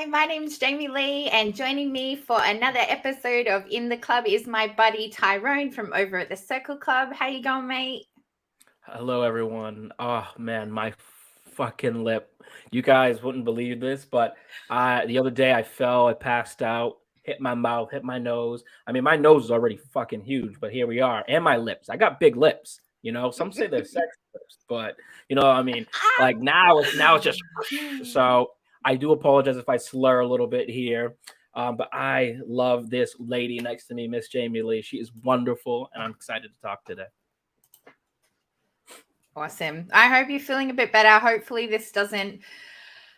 my name's Jamie Lee, and joining me for another episode of In the Club is my buddy Tyrone from over at the Circle Club. How you going, mate? Hello, everyone. Oh man, my fucking lip. You guys wouldn't believe this, but the other day I fell, I passed out, hit my mouth, hit my nose. I mean, my nose is already fucking huge, but here we are, and my lips. I got big lips. Some say they're sex lips, but I mean, like now it's just so. I do apologize if I slur a little bit here. But I love this lady next to me, Miss Jamie Lee. She is wonderful, and I'm excited to talk today. Awesome. I hope you're feeling a bit better. Hopefully this doesn't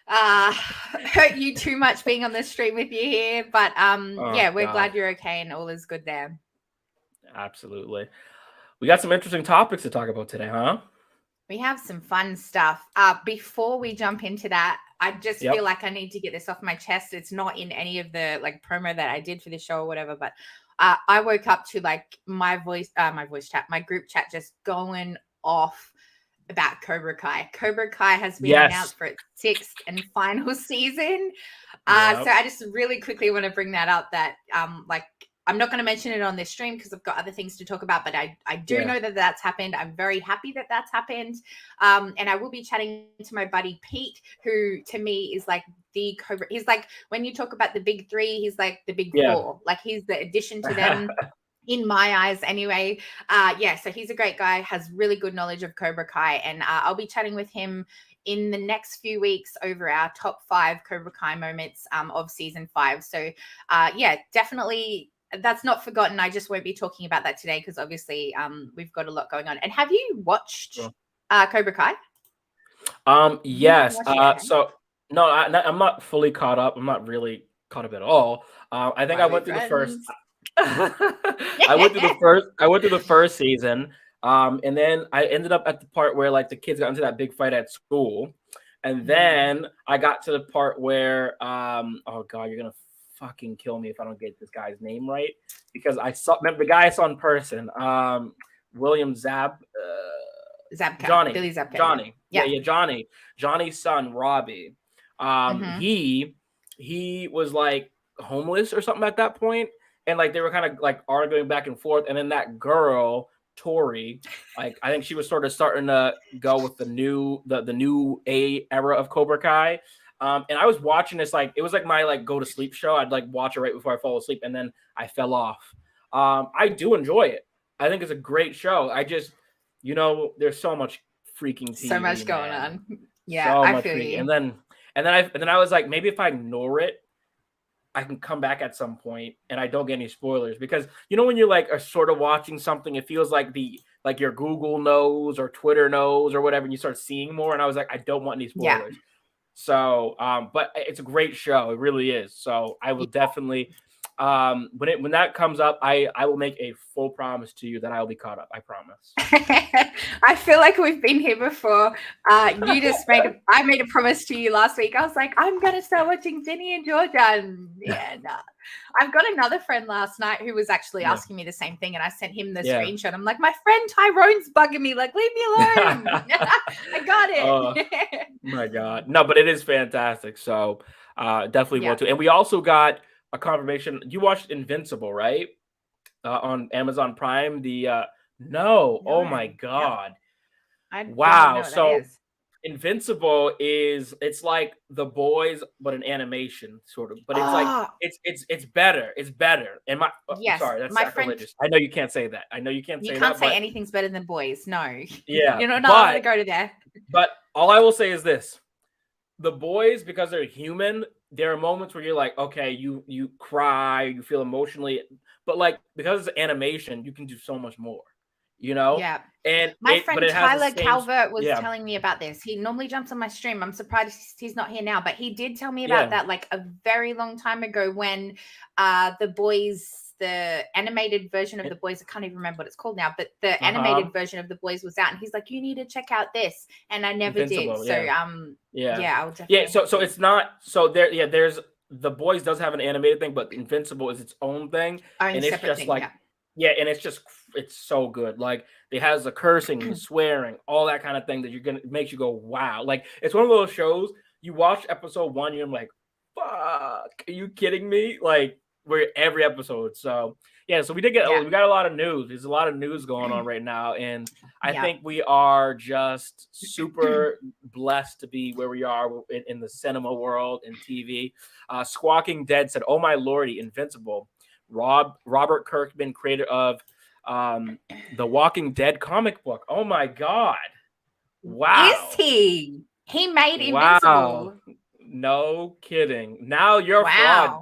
hurt you too much being on the stream with you here. But yeah, we're glad you're okay and all is good there. Absolutely. We got some interesting topics to talk about today, huh? We have some fun stuff. Before we jump into that, I just feel like I need to get this off my chest. It's not in any of the promo that I did for the show or whatever, but I woke up to my group chat just going off about Cobra Kai. Cobra Kai has been announced for its 6th and final season. So I just really quickly want to bring that up that I'm not going to mention it on this stream because I've got other things to talk about, but I do know that that's happened. I'm very happy that that's happened. And I will be chatting to my buddy Pete, who to me is like the Cobra. He's like, when you talk about the big three, he's like the big four. Like he's the addition to them. In my eyes anyway. So he's a great guy, has really good knowledge of Cobra Kai, and I'll be chatting with him in the next few weeks over our top 5 Cobra Kai moments of season 5. So definitely that's not forgotten. I just won't be talking about that today because obviously we've got a lot going on. And have you watched Cobra Kai? Yes. So no, I'm not fully caught up. I'm not really caught up at all. I think I went through the first I went through the first season, and then I ended up at the part where the kids got into that big fight at school, and then I got to the part where oh god, you're gonna fucking kill me if I don't get this guy's name right, because remember the guy I saw in person, William Zabka. Billy Zabka. Johnny. Johnny's son, Robbie. He was homeless or something at that point. And they were kind of arguing back and forth. And then that girl, Tori, I think she was sort of starting to go with the new era of Cobra Kai. And I was watching this, it was my go to sleep show. I'd watch it right before I fall asleep. And then I fell off. I do enjoy it. I think it's a great show. I just, there's so much freaking TV. So much going on. Yeah, I feel you. And then I was like, maybe if I ignore it, I can come back at some point and I don't get any spoilers, because when you're are sort of watching something, it feels like your Google knows or Twitter knows or whatever, and you start seeing more. And I was like, I don't want any spoilers. Yeah. So, but it's a great show. It really is. So I will definitely, when that comes up, I will make a full promise to you that I will be caught up. I promise. I feel like we've been here before. I made a promise to you last week. I was like, I'm going to start watching Ginny and Georgia. And I've got another friend last night who was actually asking me the same thing. And I sent him the screenshot. I'm like, my friend Tyrone's bugging me. Leave me alone. I got it. My God. No, but it is fantastic. So definitely want to. And we also got a confirmation. You watched Invincible, right? On Amazon Prime. Oh my God. Wow. So Invincible it's like The Boys, but an animation sort of. But it's it's better. It's better. And sorry, that's sacrilegious. I know you can't say that. You can't say anything's better than Boys. No. Yeah. You're not allowed to go to there. But all I will say is this. The Boys, because they're human, there are moments where you're like, okay, you cry, you feel emotionally, but because it's animation, you can do so much more, Yeah. And my friend Tyler Calvert was telling me about this. He normally jumps on my stream. I'm surprised he's not here now, but he did tell me about that a very long time ago when The Boys, the animated version of The Boys, I can't even remember what it's called now, but the animated version of The Boys was out, and he's like, you need to check out this, and I never did. So I'll definitely so it's not there's The Boys does have an animated thing, but Invincible is its own thing, and it's just thing, and it's so good. It has the cursing, the swearing, all that kind of thing that makes you go wow. It's one of those shows you watch episode 1, you're like, fuck, are you kidding me? Like, we're every episode. So yeah, so we did get we got a lot of news. There's a lot of news going on right now, and I think we are just super blessed to be where we are in the cinema world and TV. Squawking Dead said, "Oh my lordy, Invincible." Robert Kirkman, creator of the Walking Dead comic book. Oh my god! Wow, is he? He made wow. Invincible. No kidding. Now you're a fraud.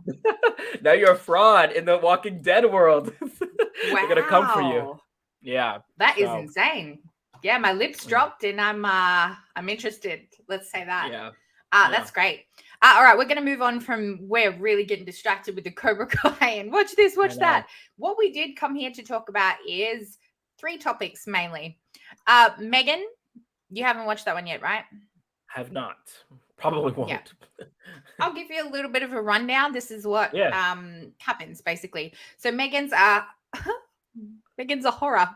Now you're a fraud in the Walking Dead world. They're gonna come for you. Yeah, that is insane. Yeah, my lips dropped, and I'm interested. Let's say that. Yeah. That's great. All right, we're going to move on from we're really getting distracted with the Cobra Kai and watch this, watch that. What we did come here to talk about is 3 topics mainly. Megan, you haven't watched that one yet, right? Have not. Probably won't. Yeah. I'll give you a little bit of a rundown. This is what happens basically. So Megan's a horror.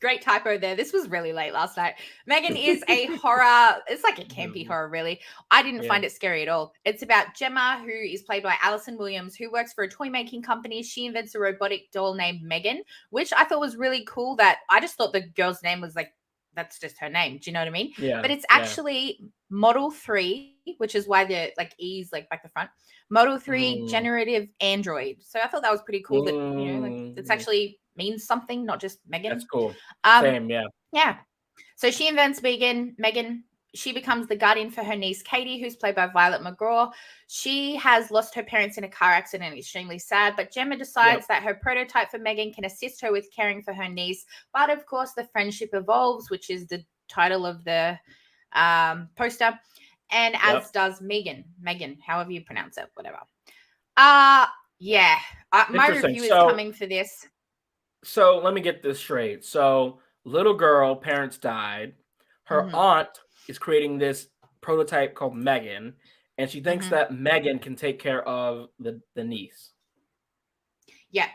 Great typo there. This was really late last night. Megan is a horror. It's like a campy horror, really. I didn't find it scary at all. It's about Gemma, who is played by Alison Williams, who works for a toy making company. She invents a robotic doll named Megan, which I thought was really cool. That I just thought the girl's name was like, that's just her name. Do you know what I mean? Yeah. But it's actually Model 3, which is why the like E's like back the front. Model 3 generative android. So I thought that was pretty cool that, you know, like it's actually means something, not just Megan. That's cool. Same, yeah. Yeah. So she invents Megan. She becomes the guardian for her niece, Katie, who's played by Violet McGraw. She has lost her parents in a car accident, extremely sad. But Gemma decides that her prototype for Megan can assist her with caring for her niece. But of course, the friendship evolves, which is the title of the poster. And as does Megan, however you pronounce it, whatever. My review is coming for this. So let me get this straight. So little girl, parents died. Her aunt is creating this prototype called Megan, and she thinks that Megan can take care of the niece. Yeah.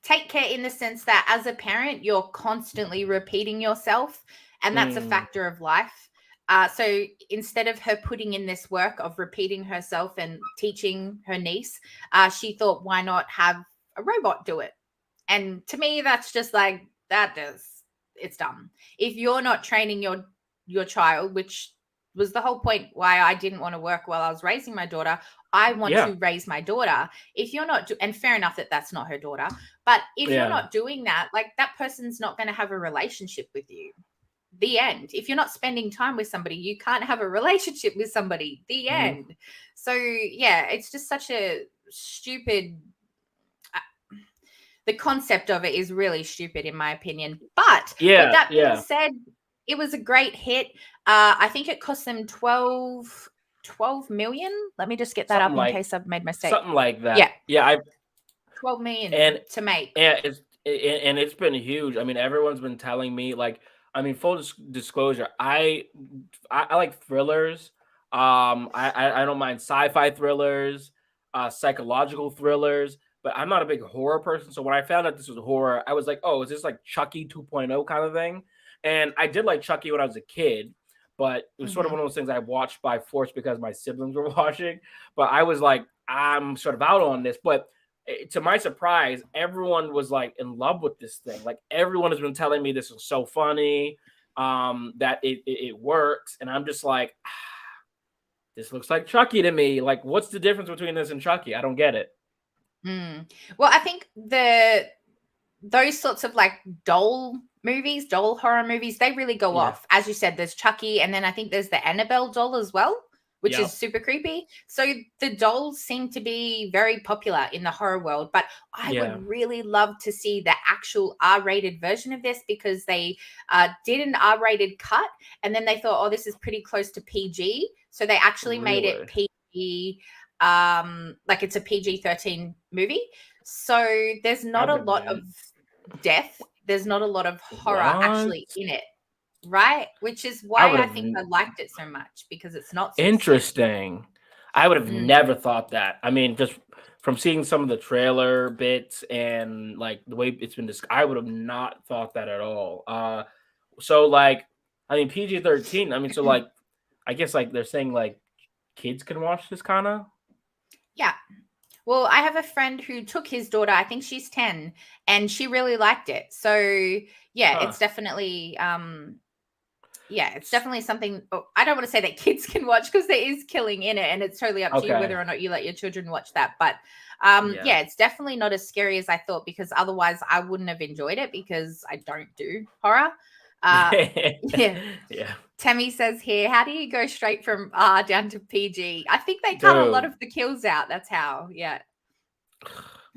Take care in the sense that as a parent, you're constantly repeating yourself, and that's a factor of life. So instead of her putting in this work of repeating herself and teaching her niece, she thought, why not have a robot do it? And to me, that's just like, it's dumb. If you're not training your child, which was the whole point why I didn't want to work while I was raising my daughter. I want to raise my daughter. If you're not, and fair enough that that's not her daughter, but if you're not doing that, like that person's not going to have a relationship with you. The end. If you're not spending time with somebody, you can't have a relationship with somebody. The end. So yeah, it's just such a stupid. The concept of it is really stupid, in my opinion. But with that being said, it was a great hit. I think it cost them 12 million. Let me just get that up in case I've made a mistake. Something like that. Yeah. 12 million to make. Yeah, it's been huge. I mean, everyone's been telling me, like, I mean, full disclosure, I like thrillers. I don't mind sci-fi thrillers, psychological thrillers. But I'm not a big horror person. So when I found out this was horror, I was like, oh, is this like Chucky 2.0 kind of thing? And I did like Chucky when I was a kid, but it was sort of one of those things I watched by force because my siblings were watching. But I was like, I'm sort of out on this. But to my surprise, everyone was like in love with this thing. Like everyone has been telling me this is so funny, that it works. And I'm just like, this looks like Chucky to me. Like, what's the difference between this and Chucky? I don't get it. Well, I think those sorts of like doll horror movies, they really go off. As you said, there's Chucky, and then I think there's the Annabelle doll as well, which is super creepy. So the dolls seem to be very popular in the horror world, but I would really love to see the actual R-rated version of this, because they did an R-rated cut, and then they thought, oh, this is pretty close to PG. So they actually made it PG. Like it's a PG-13 movie. So there's not a lot of death. There's not a lot of horror actually in it. Right? Which is why I think I liked it so much, because it's not so interesting. Scary. I would have never thought that. I mean, just from seeing some of the trailer bits and like the way it's been discussed, I would have not thought that at all. So like, I mean, PG-13. I mean, so like, I guess like they're saying like kids can watch this kind of. Yeah. Well, I have a friend who took his daughter, I think she's 10, and she really liked it. So, yeah, Huh. it's definitely it's definitely something. I don't want to say that kids can watch because there is killing in it, and it's totally up to you whether or not you let your children watch that. But yeah, it's definitely not as scary as I thought, because otherwise I wouldn't have enjoyed it, because I don't do horror. Yeah. Tammy says here, how do you go straight from R down to PG? I think they cut a lot of the kills out. That's how. Yeah.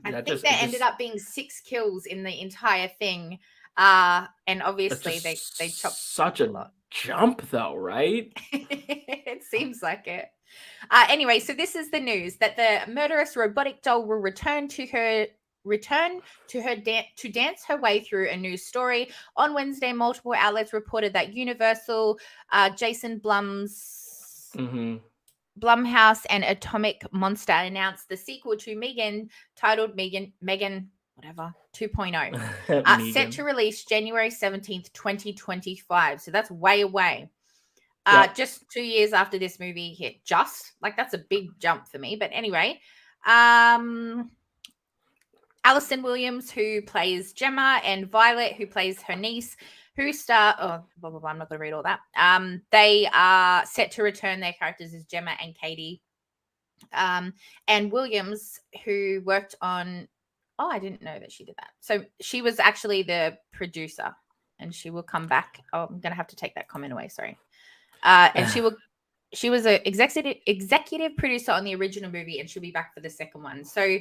I think there ended up being 6 kills in the entire thing. And obviously they chopped such a lot. Jump though, right? It seems like it. Anyway, so this is the news that the murderous robotic doll will return to dance her way through a news story. On Wednesday, multiple outlets reported that Universal, Jason Blumhouse and Atomic Monster announced the sequel to Megan, titled Megan whatever 2.0, set to release January 17th, 2025. So that's way away. Just 2 years after this movie hit. Just like, that's a big jump for me. But anyway, Alison Williams, who plays Gemma, and Violet, who plays her niece, who star blah blah blah, I'm not going to read all that. They are set to return their characters as Gemma and Katie. And Williams, who worked on I didn't know that she did that. So she was actually the producer, and she will come back. Oh, I'm going to have to take that comment away. Sorry. And she was an executive producer on the original movie, and she'll be back for the second one. So you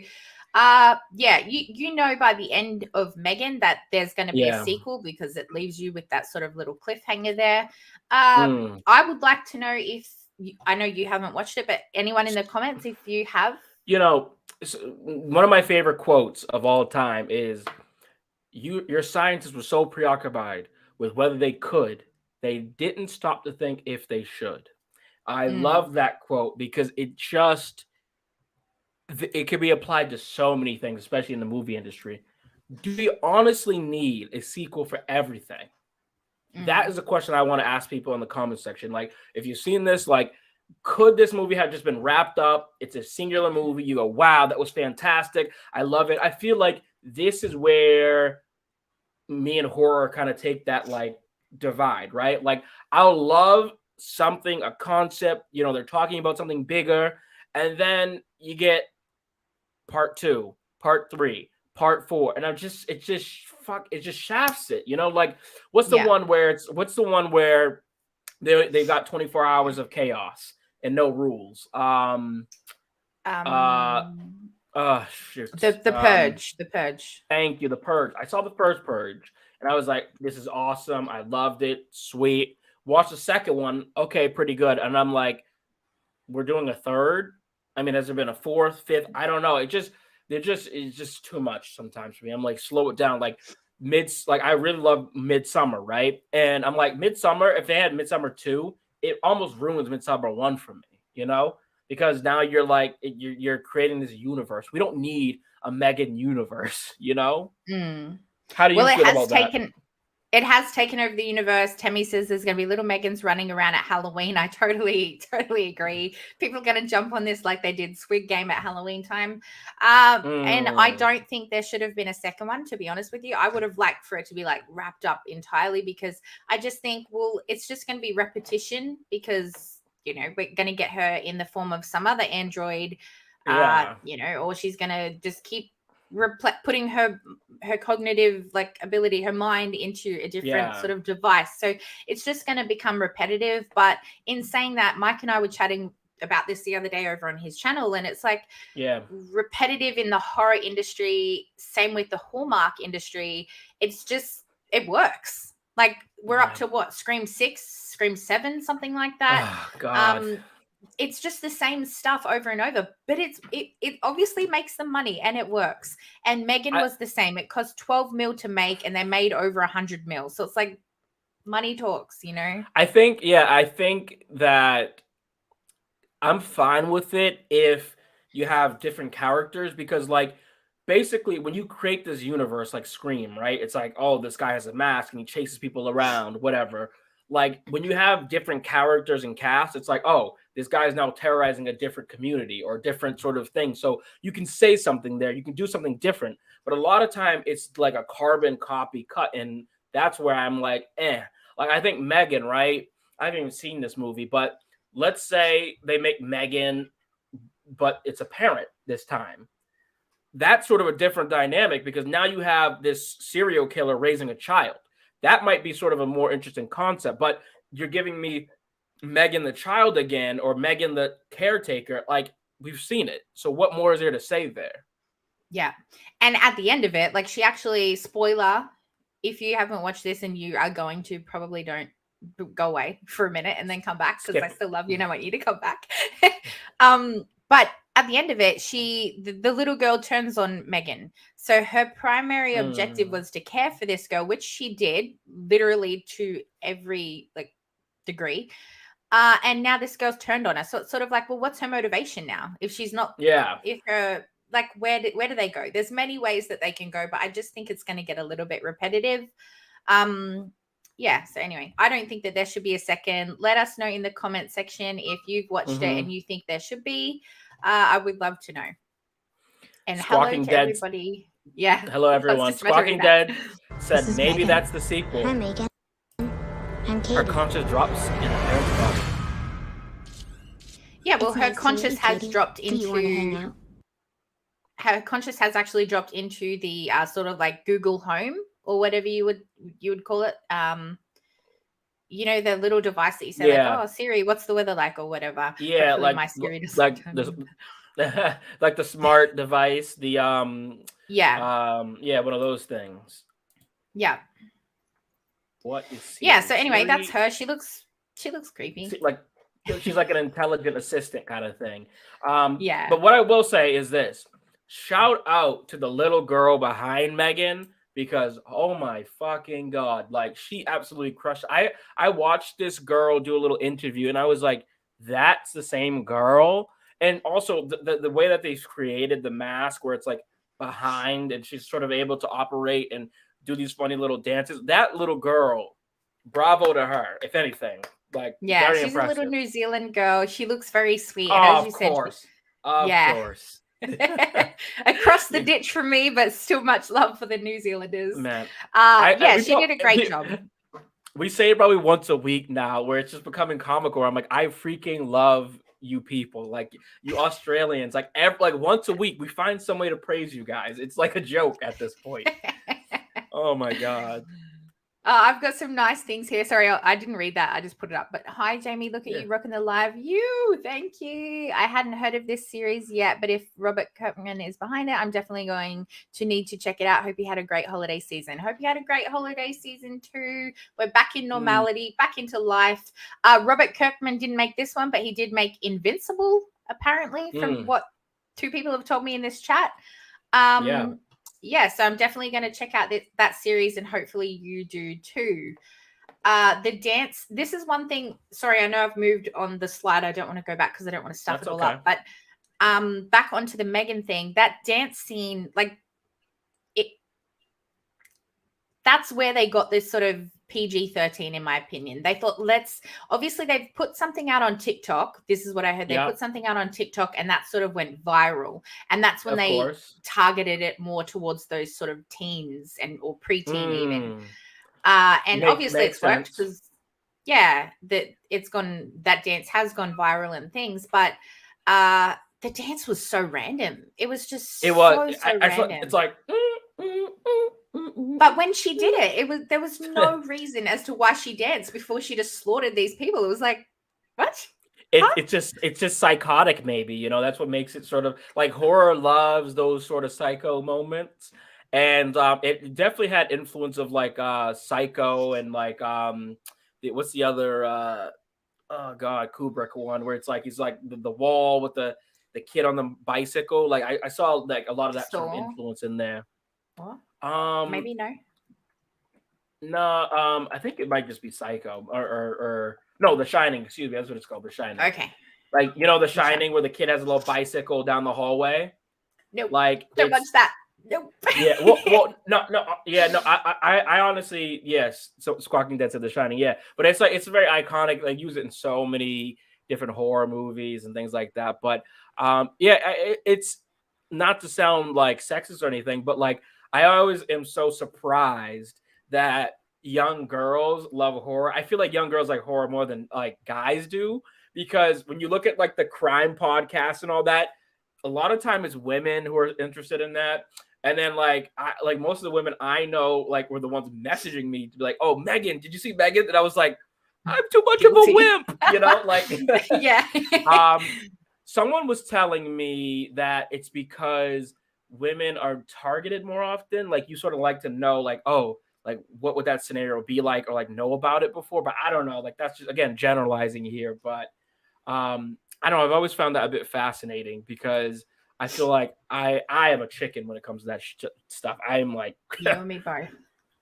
know by the end of Megan that there's going to be a sequel, because it leaves you with that sort of little cliffhanger there. I would like to know if I know you haven't watched it, but anyone in the comments, if you have. You know, one of my favorite quotes of all time is, your scientists were so preoccupied with whether they could, they didn't stop to think if they should. I love that quote, because it can be applied to so many things, especially in the movie industry. Do we honestly need a sequel for everything? That is a question I want to ask people in the comment section. Like, if you've seen this, like, could this movie have just been wrapped up? It's a singular movie. You go, wow, that was fantastic. I love it. I feel like this is where me and horror kind of take that like divide, right? Like, I'll love something, a concept, they're talking about something bigger, and then you get part 2, part 3, part 4, and it just shafts it, like what's the one where they got 24 hours of chaos and no rules? Shoot. The Purge. The Purge. Thank you, The Purge. I saw the first Purge, and I was like, this is awesome. I loved it. Sweet. Watch the second one. Okay, pretty good. And I'm like, we're doing a third? I mean, has there been a fourth, fifth? I don't know. It's just too much sometimes for me. I'm like, slow it down. Like, I really love Midsummer, right? And I'm like, Midsummer, if they had Midsummer 2, it almost ruins Midsummer 1 for me, because now you're like, you're creating this universe. We don't need a Megan universe, How do you feel about that? It has taken over the universe. Tammy says there's going to be little Megans running around at Halloween. I totally agree. People are going to jump on this like they did Squid Game at Halloween time. And I don't think there should have been a second one, to be honest with you. I would have liked for it to be like wrapped up entirely, because I just think, it's just going to be repetition, because, we're going to get her in the form of some other android, or she's going to just keep putting her cognitive ability, her mind, into a different sort of device. So it's just going to become repetitive. But in saying that, Mike and I were chatting about this the other day over on his channel, and it's like repetitive in the horror industry, same with the Hallmark industry. It's just, it works. Like, we're up to what, Scream 6, Scream 7, something like that. Oh, God. It's just the same stuff over and over, but it obviously makes them money, and it works. And Megan was the same. It cost 12 mil to make, and they made over 100 mil. So it's like, money talks, I think that I'm fine with it if you have different characters, because like, basically when you create this universe like Scream, right? It's like, oh, this guy has a mask and he chases people around, whatever. like when you have different characters and casts, it's like, oh, this guy is now terrorizing a different community or a different sort of thing. So you can say something there, you can do something different. But a lot of time it's like a carbon copy cut. And that's where I'm like, Like I think Megan, right? I haven't even seen this movie, but let's say they make Megan, but it's a parent this time. That's sort of a different dynamic because now you have this serial killer raising a child. That might be sort of a more interesting concept, but you're giving me Megan the child again or Megan the caretaker. Like we've seen it. So what more is there to say there? Yeah. And at the end of it, like she actually, spoiler, if you haven't watched this and you are going to, probably don't go away for a minute and then come back because I still love you and I want you to come back. But at the end of it, the little girl turns on Megan. So her primary objective was to care for this girl, which she did literally to every like degree. And now this girl's turned on her. So it's sort of like, well, what's her motivation now? If she's not, if her, like, where do they go? There's many ways that they can go, but I just think it's going to get a little bit repetitive. Yeah. So anyway, I don't think that there should be a second. Let us know in the comment section if you've watched it and you think there should be. I would love to know. And Squawking hello to Dead. Everybody. Yeah. Hello, everyone. Squawking Dead said maybe Megan. That's the sequel. Hi, Megan. I'm Katie. Her conscious drops in a parent's body. Yeah, well, her conscious has Katie. dropped Do you want to hang into. out? Her conscious has actually dropped into the sort of like Google Home or whatever you would call it. You know, the little device that you say, like, oh, Siri, what's the weather like or whatever. Yeah, hopefully like my Siri like like the smart device, the one of those things. Yeah. What is Siri? Yeah, so anyway, Siri? that's her. She looks creepy. Like she's like an intelligent assistant kind of thing. Yeah. But what I will say is this: shout out to the little girl behind Megan. Because oh my fucking god, like she absolutely crushed. I watched this girl do a little interview and I was like, that's the same girl. And also the way that they've created the mask where it's like behind and she's sort of able to operate and do these funny little dances. That little girl, bravo to her, if anything. Like very she's impressive. a little New Zealand girl. She looks very sweet. Oh, and as you of course. Said, of course. Across the ditch from me, but still much love for the New Zealanders. Man, she did a great job. We say it probably once a week now, where it's just becoming comical. I'm like, I freaking love you people, like you Australians. Like once a week, we find some way to praise you guys. It's like a joke at this point. Oh my god. I've got some nice things here. Sorry, I didn't read that. I just put it up. But hi, Jamie. Look at you rocking the live. Thank you. I hadn't heard of this series yet, but if Robert Kirkman is behind it, I'm definitely going to need to check it out. Hope you had a great holiday season. Hope you had a great holiday season too. We're back in normality, back into life. Robert Kirkman didn't make this one, but he did make Invincible, apparently, from what two people have told me in this chat. So I'm definitely going to check out that series and hopefully you do too. The dance, this is one thing. Sorry, I know I've moved on the slide. I don't want to go back because I don't want to stuff it all up. But back onto the Megan thing, that dance scene, like that's where they got this sort of PG-13, in my opinion. They thought, obviously they've put something out on TikTok. This is what I heard. They put something out on TikTok and that sort of went viral. And that's when they targeted it more towards those sort of teens or preteen even. And obviously it's worked because, that dance has gone viral and things. But the dance was so random. It was just so random. It's like... But when she did it, there was no reason as to why she danced before she just slaughtered these people. It was like, what? It's just psychotic, maybe. You know, that's what makes it sort of like horror loves those sort of psycho moments, and it definitely had influence of like Psycho and like what's the other Kubrick one where it's like he's like the wall with the kid on the bicycle. Like I saw like a lot of that sort of influence in there. What? Maybe no. I think it might just be Psycho or no, The Shining. Excuse me, that's what it's called, The Shining. Okay. Like The Shining, where the kid has a little bicycle down the hallway. Nope. Like don't watch that. Nope. Yeah, no, yeah, no. I honestly, yes. So Squawking Dead said The Shining, yeah, but it's very iconic. Like use it in so many different horror movies and things like that. But yeah, it's not to sound like sexist or anything, but like I always am so surprised that young girls love horror. I feel like young girls like horror more than like guys do, because when you look at like the crime podcasts and all that, a lot of time it's women who are interested in that. And then like most of the women I know like were the ones messaging me to be like, "Oh, Megan, did you see Megan?" And I was like, "I'm too much Guilty. of a wimp," you know, like yeah. Someone was telling me that it's because women are targeted more often. Like you sort of like to know, like, oh, like what would that scenario be like, or like know about it before. But I don't know. Like that's just again generalizing here, but I don't know. I've always found that a bit fascinating because I feel like I am a chicken when it comes to that stuff. I'm like, you and me both.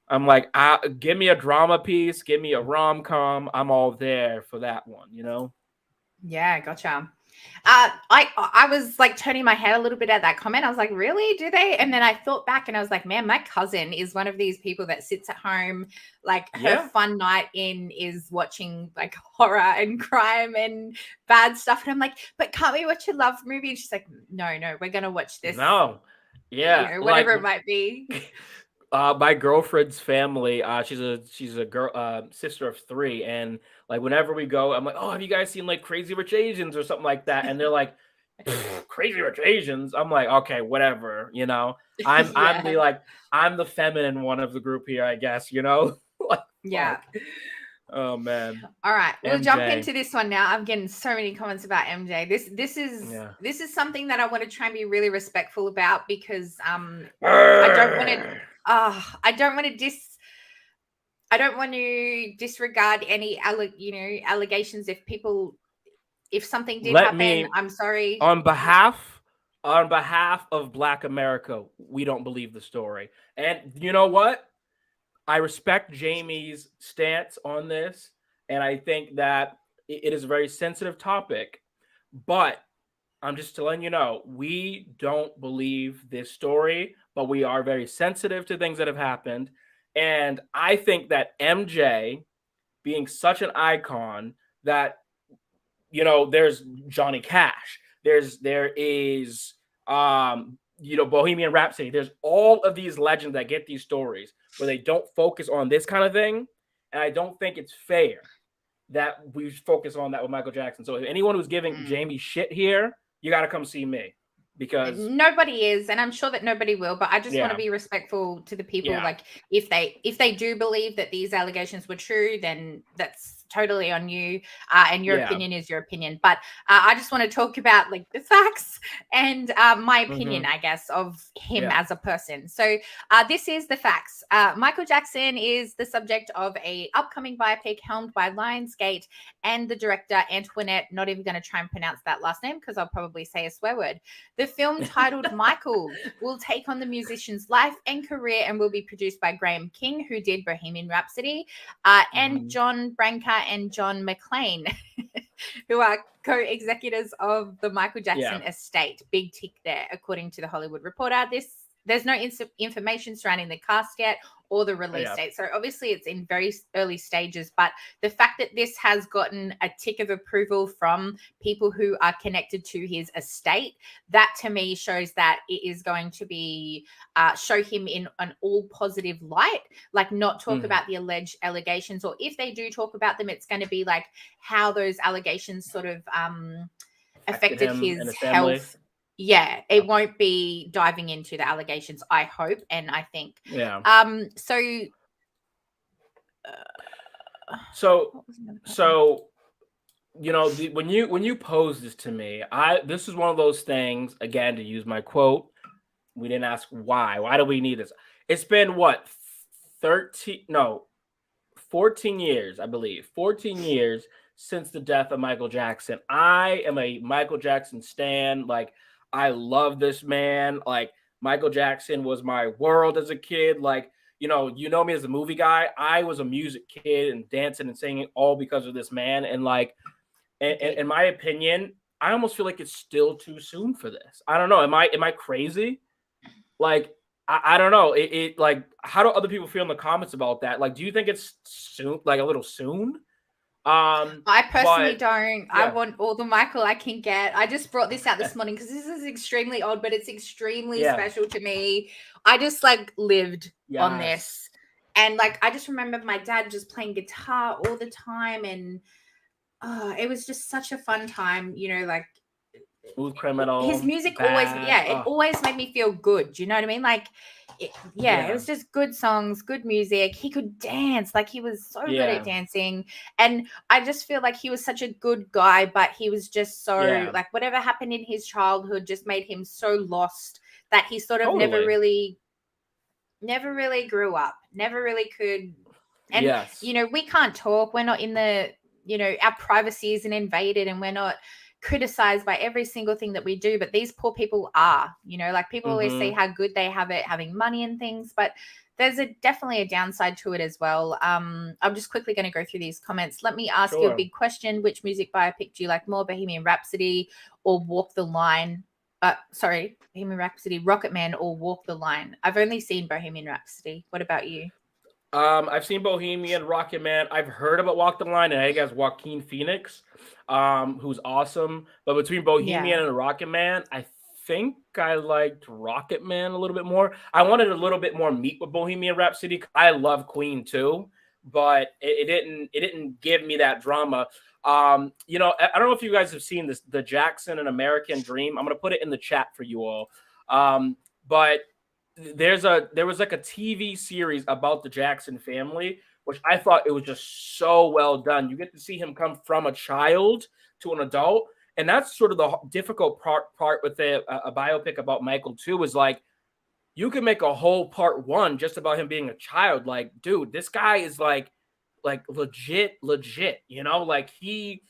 I'm like, give me a drama piece, give me a rom-com. I'm all there for that one, you know? Yeah, gotcha. I was like turning my head a little bit at that comment. I was like, really? Do they? And then I thought back and I was like, man, my cousin is one of these people that sits at home, like her fun night in is watching like horror and crime and bad stuff. And I'm like, but can't we watch a love movie? And she's like, no, we're gonna watch this. No. Yeah. You know, whatever it might be. My girlfriend's family, she's a girl, sister of 3, and like whenever we go, I'm like, oh, have you guys seen like Crazy Rich Asians or something like that? And they're like, Crazy Rich Asians. I'm like, okay, whatever, you know. I'm the feminine one of the group here, I guess, you know. Like, yeah. Fuck. Oh man. All right, we'll MJ. jump into this one now. I'm getting so many comments about MJ. This is something that I want to try and be really respectful about because I don't want to disregard any allegations if something did happen. I'm sorry. On behalf of Black America, we don't believe the story. And you know what? I respect Jamie's stance on this, and I think that it is a very sensitive topic, but I'm just letting you know, we don't believe this story, but we are very sensitive to things that have happened. And I think that MJ being such an icon that, you know, there's Johnny Cash, there is Bohemian Rhapsody. There's all of these legends that get these stories where they don't focus on this kind of thing. And I don't think it's fair that we focus on that with Michael Jackson. So if anyone who's giving Jamie shit here, you got to come see me, because nobody is, and I'm sure that nobody will, but I just want to be respectful to the people. Like if they do believe that these allegations were true, then that's totally on you, and your opinion is your opinion. But I just want to talk about like the facts and my opinion, I guess, of him as a person. So this is the facts. Michael Jackson is the subject of a upcoming biopic helmed by Lionsgate and the director Antoinette. Not even going to try and pronounce that last name because I'll probably say a swear word. The film, titled Michael, will take on the musician's life and career and will be produced by Graham King, who did Bohemian Rhapsody, and John Branca and John McClane, who are co-executives of the Michael Jackson estate. Big tick there, according to the Hollywood Reporter. There's no information surrounding the cast yet or the release date. So obviously it's in very early stages, but the fact that this has gotten a tick of approval from people who are connected to his estate, that to me shows that it is going to be show him in an all positive light, like not talk about the alleged allegations, or if they do talk about them, it's going to be like how those allegations sort of affected his health. Yeah, it won't be diving into the allegations, I hope, and I think. Yeah. So you know, when you posed this to me, this is one of those things, again, to use my quote, we didn't ask why. Why do we need this? It's been what, 14 years, I believe. 14 years since the death of Michael Jackson. I am a Michael Jackson stan. Like, I love this man. Like, Michael Jackson was my world as a kid. Like, you know me as a movie guy. I was a music kid and dancing and singing all because of this man. And like, in my opinion, I almost feel like it's still too soon for this. I don't know. Am I crazy? Like, I don't know. It like, how do other people feel in the comments about that? Like, do you think it's soon, like a little soon? I personally But don't. I yeah, want all the Michael I can get. I just brought this out this morning because this is extremely odd, but it's extremely yeah, special to me. I just like lived on yes, this. And like I just remember my dad just playing guitar all the time, and it was just such a fun time, like Smooth his Criminal, music always, Bad. yeah, it always made me feel good. Do you know what I mean? Like, it Yeah, was just good songs, good music. He could dance, like he was so good at yeah, dancing. And I just feel like he was such a good guy, but he was just so, yeah, like, whatever happened in his childhood just made him so lost that he sort of never totally. really grew up, never really could. And, Yes. we can't talk. We're not in the, our privacy isn't invaded, and we're not criticized by every single thing that we do. But these poor people are, like people always say Mm-hmm. how good they have it having money and things, but there's definitely a downside to it as well. I'm just quickly going to go through these comments. Let me ask you a Sure. big question. Which music biopic do you like more, Bohemian Rhapsody or Walk the Line? Bohemian Rhapsody, Rocket Man, or Walk the Line? I've only seen Bohemian Rhapsody. What about you? I've seen Bohemian, Rocket Man. I've heard about Walk the Line, and I think has Joaquin Phoenix, who's awesome. But between Yeah. Bohemian and Rocket Man, I think I liked Rocket Man a little bit more. I wanted a little bit more meat with Bohemian Rhapsody. I love Queen too, but it didn't give me that drama. I don't know if you guys have seen this, the Jackson and American Dream. I'm gonna put it in the chat for you all. But there was like a TV series about the Jackson family, which I thought it was just so well done. You get to see him come from a child to an adult, and that's sort of the difficult part with a biopic about Michael too. Is like you can make a whole part one just about him being a child. Like, dude, this guy is like legit. Like he.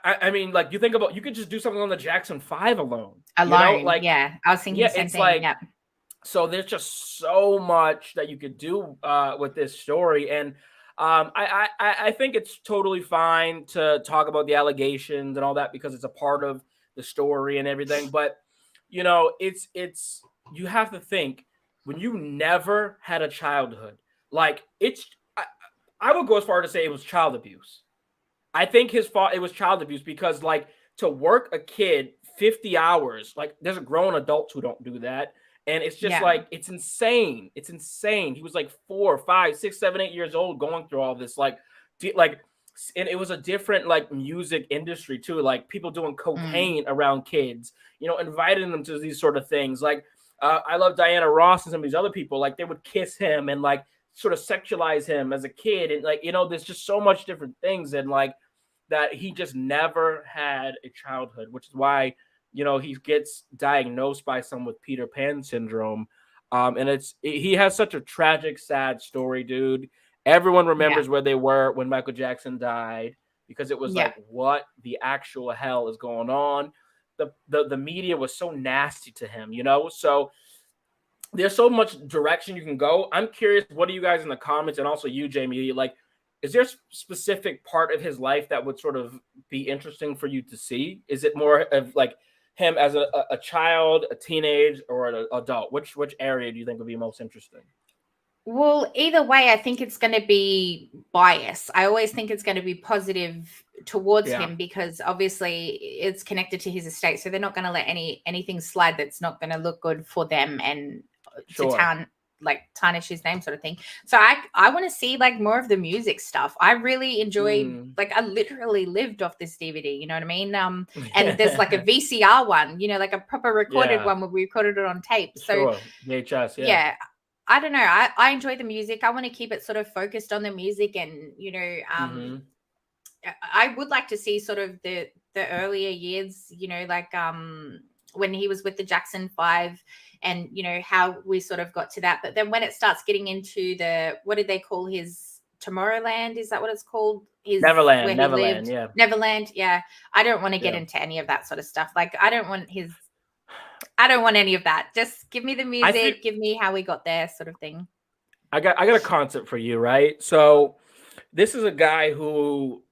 I mean, like you think about, you could just do something on the Jackson 5 alone. Alone. Like Yeah. I was thinking yeah, the same it's thing. like, Yep. so there's just so much that you could do with this story, and I think it's totally fine to talk about the allegations and all that because it's a part of the story and everything. But it's you have to think, when you never had a childhood, like I would go as far to say it was child abuse. I think his fault, it was child abuse, because like to work a kid 50 hours, like there's grown adults who don't do that. And it's just Yeah. like, it's insane. It's insane. He was like 4, 5, 6, 7, 8 years old going through all this. And it was a different like music industry too. Like people doing cocaine around kids, inviting them to these sort of things. Like I love Diana Ross and some of these other people. Like they would kiss him and like sort of sexualize him as a kid. And like, there's just so much different things. And like, that he just never had a childhood, which is why he gets diagnosed by some with Peter Pan syndrome. And he has such a tragic, sad story, dude. Everyone Yeah. remembers where they were when Michael Jackson died, because it was Yeah. like, what the actual hell is going on? The media was so nasty to him, so there's so much direction you can go. I'm curious, what do you guys in the comments, and also you, Jamie, like, is there a specific part of his life that would sort of be interesting for you to see? Is it more of like him as a child, a teenage, or an adult? Which area do you think would be most interesting? Well, either way, I think it's going to be bias. I always think it's going to be positive towards him because obviously it's connected to his estate. So they're not going to let anything slide that's not going to look good for them and to tarnish his name, sort of thing. So I want to see like more of the music stuff. I really enjoy, like I literally lived off this DVD, you know what I mean? And there's like a VCR one, like a proper recorded one where we recorded it on tape. So VHS, yeah. I don't know. I enjoy the music. I want to keep it sort of focused on the music, and I would like to see sort of the earlier years, like when he was with the Jackson 5, and how we sort of got to that. But then when it starts getting into what did they call his Tomorrowland? Is that what it's called? Neverland. Where he lived. Yeah. Neverland. Yeah. I don't want to get into any of that sort of stuff. Like I don't want any of that. Just give me the music, give me how we got there, sort of thing. I got a concept for you, right? So this is a guy who,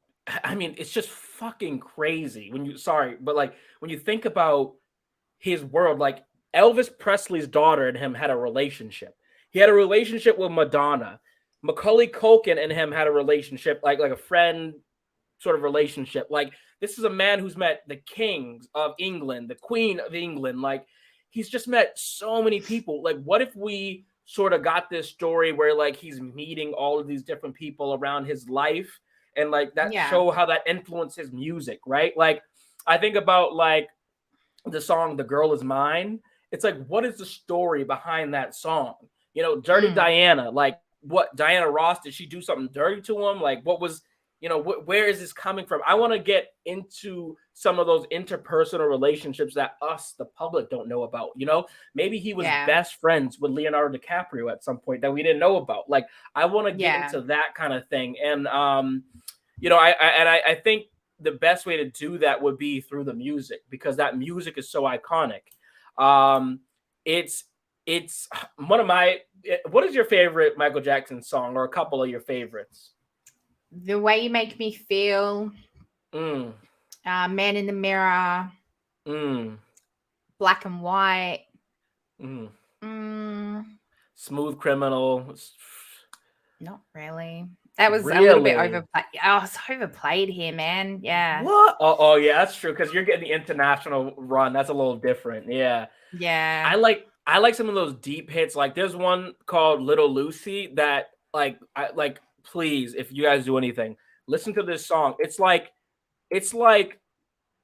I mean, it's just fucking crazy when you think about his world. Like Elvis Presley's daughter and him had a relationship. He had a relationship with Madonna. Macaulay Culkin and him had a relationship, like a friend sort of relationship. Like, this is a man who's met the kings of England, the queen of England. Like, he's just met so many people. Like, what if we sort of got this story where like he's meeting all of these different people around his life, and like that show how that influenced his music, right? Like, I think about like the song "The Girl Is Mine." It's like, what is the story behind that song? You know, Dirty Diana, like, what, Diana Ross, did she do something dirty to him? Like, what was, you know, where is this coming from? I want to get into some of those interpersonal relationships that us, the public, don't know about. You know, maybe he was best friends with Leonardo DiCaprio at some point that we didn't know about. Like, I want to get into that kind of thing. And, you know, I think the best way to do that would be through the music, because that music is so iconic. It's one of my, what is your favorite Michael Jackson song, or a couple of your favorites? The Way You Make Me Feel, Man in the Mirror, Black and White, Smooth Criminal. Not really. That was a little bit overplayed. Oh, it's overplayed here, man. Yeah. What? Oh yeah, that's true, because you're getting the international run. That's a little different. Yeah. Yeah. I like some of those deep hits. Like, there's one called Little Lucy that please, if you guys do anything, listen to this song. It's like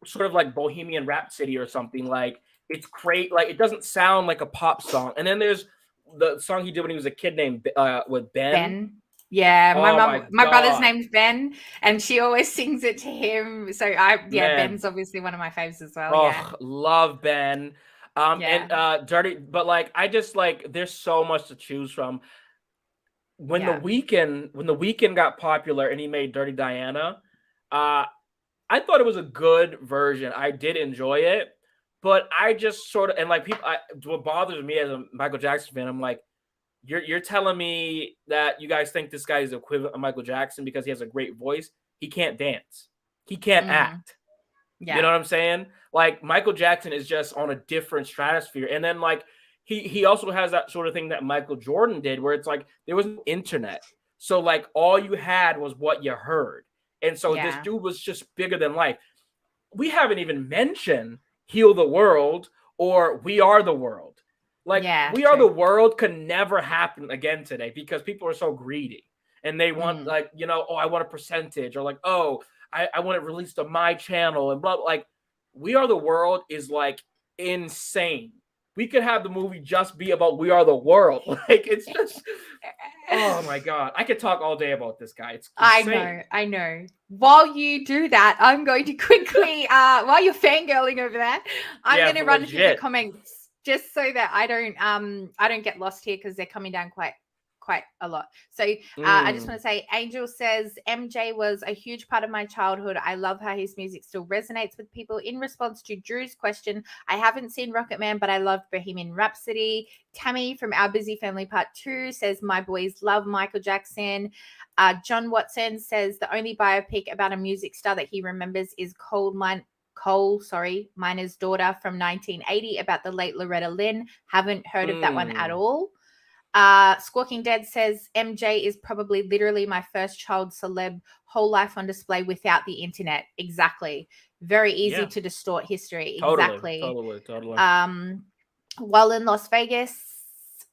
sort of like Bohemian Rhapsody or something. Like, it's great. Like, it doesn't sound like a pop song. And then there's the song he did when he was a kid named with Ben. Yeah, my brother's name's Ben, and she always sings it to him. So Ben's obviously one of my faves as well. Oh, love Ben. And Dirty, but like, I just like, there's so much to choose from. When the Weeknd got popular and he made Dirty Diana, I thought it was a good version. I did enjoy it, but I just sort of, and like people, what bothers me as a Michael Jackson fan, I'm like, you're telling me that you guys think this guy is equivalent of Michael Jackson because he has a great voice. He can't dance. He can't act. Yeah. You know what I'm saying? Like, Michael Jackson is just on a different stratosphere. And then like, he also has that sort of thing that Michael Jordan did, where it's like, there was no internet. So like, all you had was what you heard. And so this dude was just bigger than life. We haven't even mentioned Heal the World or We Are the World. Like, We Are the World could never happen again today, because people are so greedy and they want like, you know, oh, I want a percentage, or like, oh, I want it released on my channel and blah. Like, We Are the World is like insane. We could have the movie just be about We Are the World. Like, it's just, oh my God. I could talk all day about this guy. It's insane. I know. While you do that, I'm going to quickly, while you're fangirling over that, I'm going to run through the comments just so that I don't get lost here, because they're coming down quite a lot. So I just want to say, Angel says, MJ was a huge part of my childhood. I love how his music still resonates with people. In response to Drew's question, I haven't seen Rocket Man, but I loved Bohemian Rhapsody. Tammy from Our Busy Family Part 2 says, my boys love Michael Jackson. John Watson says, the only biopic about a music star that he remembers is Miner's Daughter from 1980 about the late Loretta Lynn. Haven't heard of that one at all. Squawking Dead says, MJ is probably literally my first child celeb, whole life on display without the internet. Exactly. Very easy to distort history. Exactly. Totally. While in Las Vegas,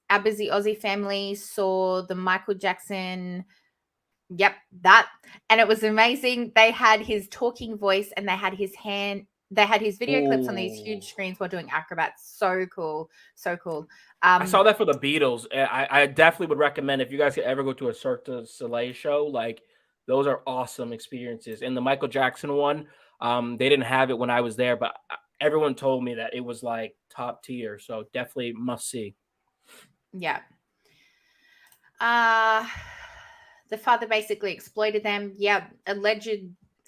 Our Busy Aussie Family saw the Michael Jackson. Yep, that. And it was amazing. They had his talking voice and they had his video clips on these huge screens while doing acrobats. So cool. I saw that for the Beatles. I definitely would recommend, if you guys could ever go to a Cirque du Soleil show, like, those are awesome experiences. And the Michael Jackson one, they didn't have it when I was there, but everyone told me that it was like top tier. So definitely must see. Yeah. The father basically exploited them. Yeah, alleged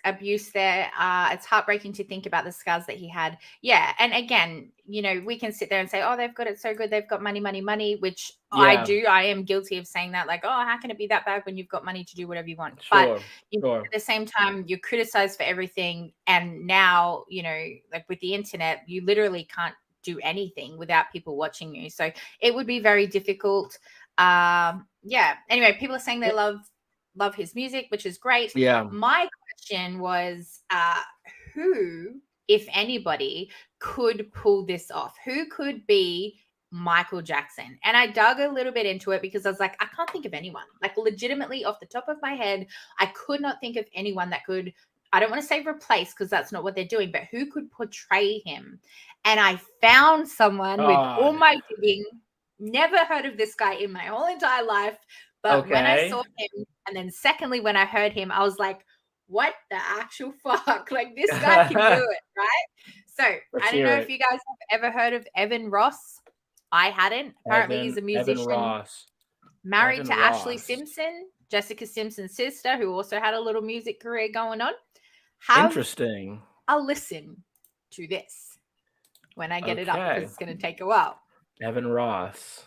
abuse there. It's heartbreaking to think about the scars that he had. Yeah, and again, you know, we can sit there and say, oh, they've got it so good, they've got money, which I do. I am guilty of saying that, like, oh, how can it be that bad when you've got money to do whatever you want? But at the same time, you're criticized for everything, and now, you know, like with the internet, you literally can't do anything without people watching you. So it would be very difficult. Anyway, people are saying they love his music, which is great. Yeah. My question was, who, if anybody, could pull this off? Who could be Michael Jackson? And I dug a little bit into it because I was like, I can't think of anyone. Like, legitimately, off the top of my head, I could not think of anyone that could, I don't want to say replace because that's not what they're doing, but who could portray him? And I found someone with all my digging. Never heard of this guy in my whole entire life. But when I saw him, and then secondly, when I heard him, I was like, what the actual fuck? Like, this guy can do it, right? So I don't know if you guys have ever heard of Evan Ross. I hadn't. Apparently, he's a musician married to Ashley Simpson, Jessica Simpson's sister, who also had a little music career going on. Interesting. I'll listen to this when I get it up because it's going to take a while. Evan Ross.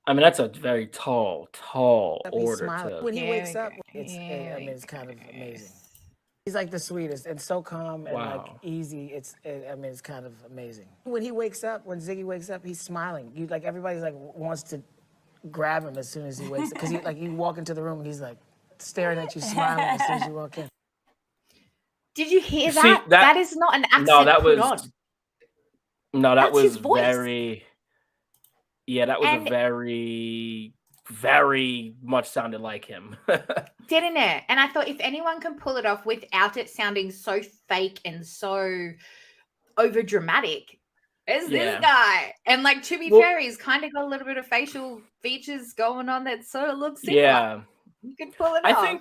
I mean, that's a very tall order. When he wakes up, it's kind of amazing. He's like the sweetest and so calm and like easy. It's kind of amazing. When he wakes up, when Ziggy wakes up, he's smiling. You like everybody's like wants to grab him as soon as he wakes up because you walk into the room and he's like staring at you, smiling as soon as you walk in. Did you hear that? That is not an accent. No, that was on. No, that was very. Yeah, that was a very, very much sounded like him. Didn't it? And I thought if anyone can pull it off without it sounding so fake and so over dramatic, it's this guy. And like, to be fair, he's kind of got a little bit of facial features going on that sort of looks similar. Yeah, you can pull it off.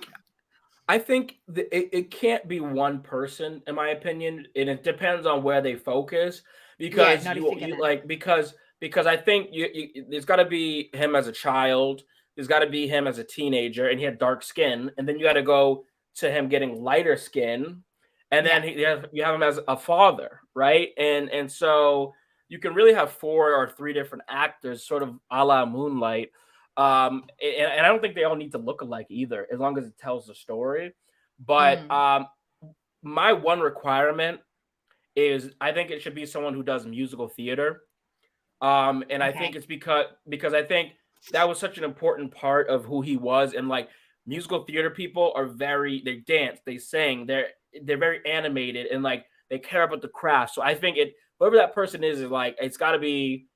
I think it can't be one person, in my opinion, and it depends on where they focus. Because because I think there's got to be him as a child, there's got to be him as a teenager, and he had dark skin, and then you got to go to him getting lighter skin, and then you have him as a father, right? And so you can really have 4 or 3 different actors, sort of a la Moonlight, and I don't think they all need to look alike either, as long as it tells the story. But my one requirement is I think it should be someone who does musical theater. And I think it's because I think that was such an important part of who he was. And like, musical theater people are they dance, they sing, they're very animated, and like they care about the craft. So I think whoever that person is like, you got to be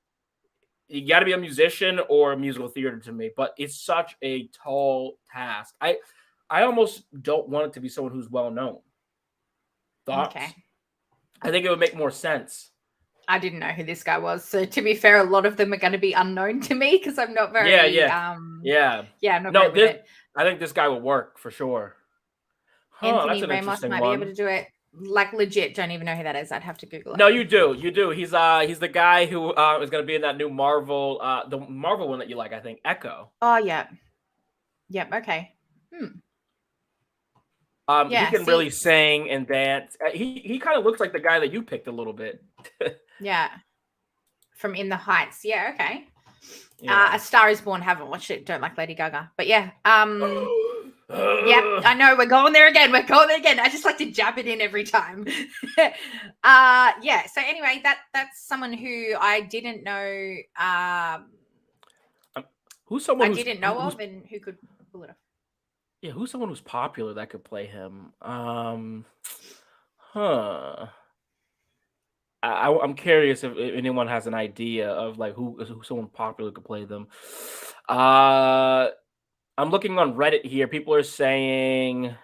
a musician or a musical theater to me. But it's such a tall task. I almost don't want it to be someone who's well known. Thoughts? Okay. I think it would make more sense. I didn't know who this guy was. So to be fair, a lot of them are going to be unknown to me because I'm not very I'm not very with it. I think this guy will work for sure. Anthony Ramos might be able to do it. Like, legit, don't even know who that is. I'd have to Google it. No, you do. He's the guy who is going to be in that new Marvel, the Marvel one that you like, I think, Echo. Oh yeah. Yep. Okay. He can really sing and dance. He kind of looks like the guy that you picked a little bit. Yeah. From In the Heights. Yeah, okay. Yeah. A Star is Born, haven't watched it. Don't like Lady Gaga. But yeah. Yeah, I know. We're going there again. I just like to jab it in every time. Yeah. So anyway, that's someone who I didn't know. Who's someone I didn't know of and who could pull it off? Yeah, who's someone who's popular that could play him? I'm curious if anyone has an idea of like who someone popular could play them. I'm looking on Reddit here. People are saying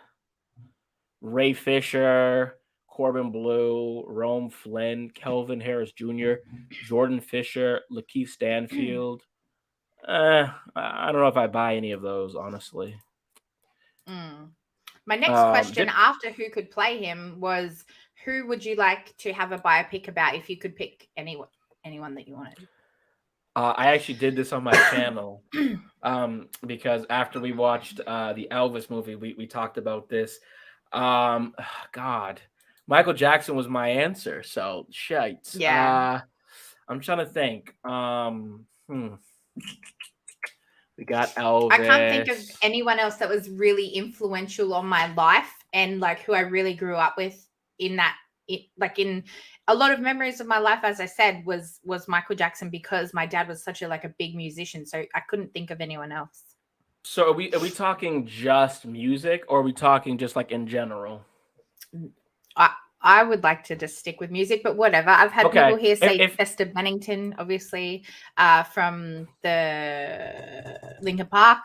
Ray Fisher, Corbin Bleu, Rome Flynn, Kelvin Harris Jr., Jordan Fisher, Lakeith Stanfield. I don't know if I buy any of those, honestly. My next question after who could play him was, who would you like to have a biopic about if you could pick anyone that you wanted? I actually did this on my channel because after we watched the Elvis movie, we talked about this. God, Michael Jackson was my answer. So shite. Yeah. I'm trying to think. We got Elvis. I can't think of anyone else that was really influential on my life and like who I really grew up with in that in a lot of memories of my life, as I said, was Michael Jackson, because my dad was such a big musician, so I couldn't think of anyone else. So are we talking just music, or are we talking just like in general? I would like to just stick with music, but whatever. I've had people here say Chester Bennington, obviously, from the Linkin Park.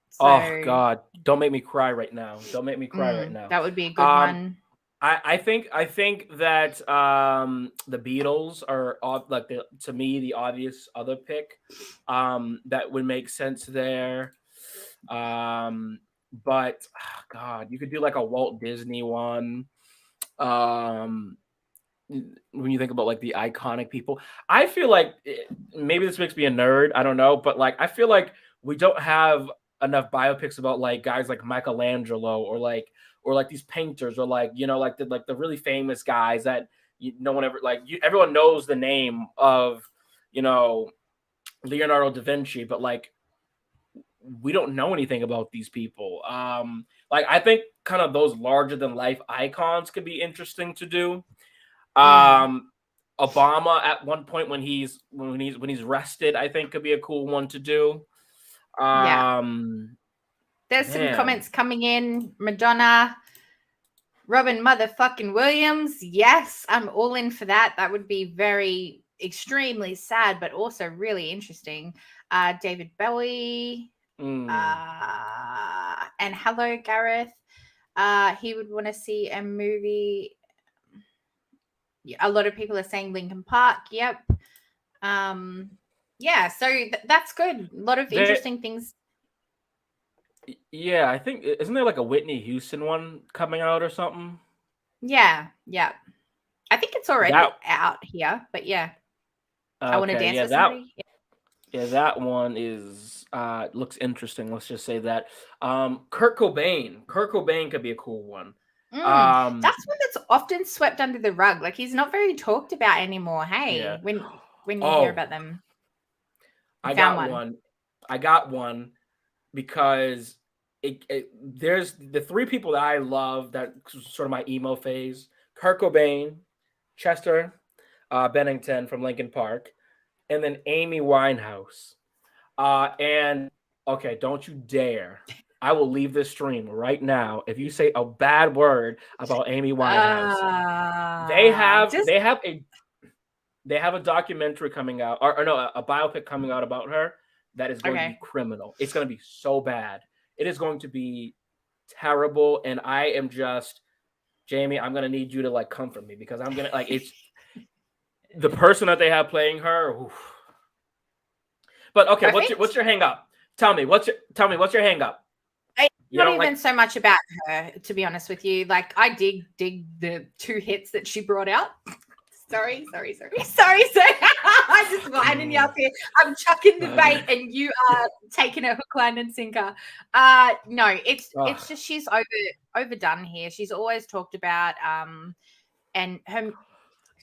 So, oh God, don't make me cry right now. Don't make me cry right now. That would be a good one. I think that the Beatles are to me the obvious other pick that would make sense there. But God, you could do like a Walt Disney one. When you think about like the iconic people, I feel like maybe this makes me a nerd. I don't know, but like I feel like we don't have enough biopics about like guys like Michelangelo or like these painters or like like the really famous guys that no one ever everyone knows the name of Leonardo da Vinci, but like we don't know anything about these people. Like I think kind of those larger than life icons could be interesting to do. Obama at one point when he's rested, I think could be a cool one to do. There's some comments coming in. Madonna, Robin motherfucking Williams. Yes, I'm all in for that. That would be very extremely sad, but also really interesting. David Bowie. And hello, Gareth. He would want to see a movie. A lot of people are saying Linkin Park. Yep. Yeah, so that's good. A lot of interesting things. Yeah, I think isn't there like a Whitney Houston one coming out or something? Yeah. I think it's already out here, but yeah. I want to dance with somebody. Yeah, that one is looks interesting. Let's just say that. Kurt Cobain could be a cool one. That's one that's often swept under the rug. Like he's not very talked about anymore. Hey, when you hear about them. I got one because there's the three people that I love that sort of my emo phase: Kurt Cobain, Chester Bennington from Linkin Park, and then Amy Winehouse. And okay, don't you dare! I will leave this stream right now if you say a bad word about Amy Winehouse. They have a documentary coming out, or no, a biopic coming out about her that is going to be criminal. It's going to be so bad. It is going to be terrible, and I am just, Jamie, I'm going to need you to like comfort me because I'm going to it's the person that they have playing her. Oof. But okay, what's your hang up? Tell me what's your hang up? Not even so much about her, to be honest with you. Like I dig the two hits that she brought out. Sorry. I'm just winding you up here. I'm chucking the bait and you are taking a hook, line, and sinker. No, it's just she's overdone here. She's always talked about and her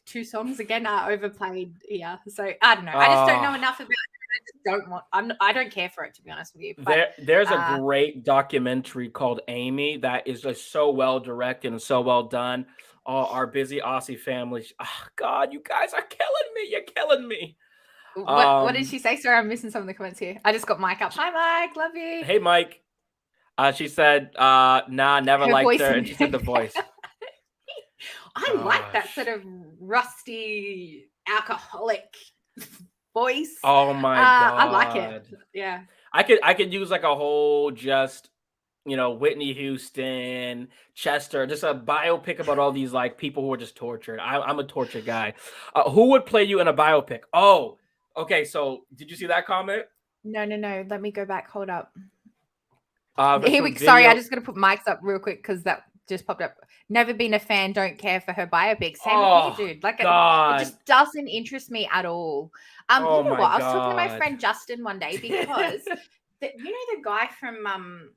two songs again are overplayed here. So I don't know. I just don't know enough about her. I don't care for it, to be honest with you. But, there's a great documentary called Amy that is just so well directed and so well done. Oh, our busy Aussie family. Oh, God, you guys are killing me. You're killing me. What did she say? Sorry, I'm missing some of the comments here. I just got Mike up. Hi, Mike. Love you. Hey, Mike. She said, nah, never liked her. And she said the voice. I like that sort of rusty, alcoholic voice. Oh, my God. I like it. Yeah. I could use like a whole just... Whitney Houston, Chester, just a biopic about all these like people who are just tortured. I'm a tortured guy. Who would play you in a biopic? Oh, okay. So did you see that comment? No. Let me go back. Hold up. Sorry, I just gotta put mics up real quick because that just popped up. Never been a fan. Don't care for her biopics. Same with you, dude. Like it just doesn't interest me at all. You know what? I was talking to my friend Justin one day because the guy from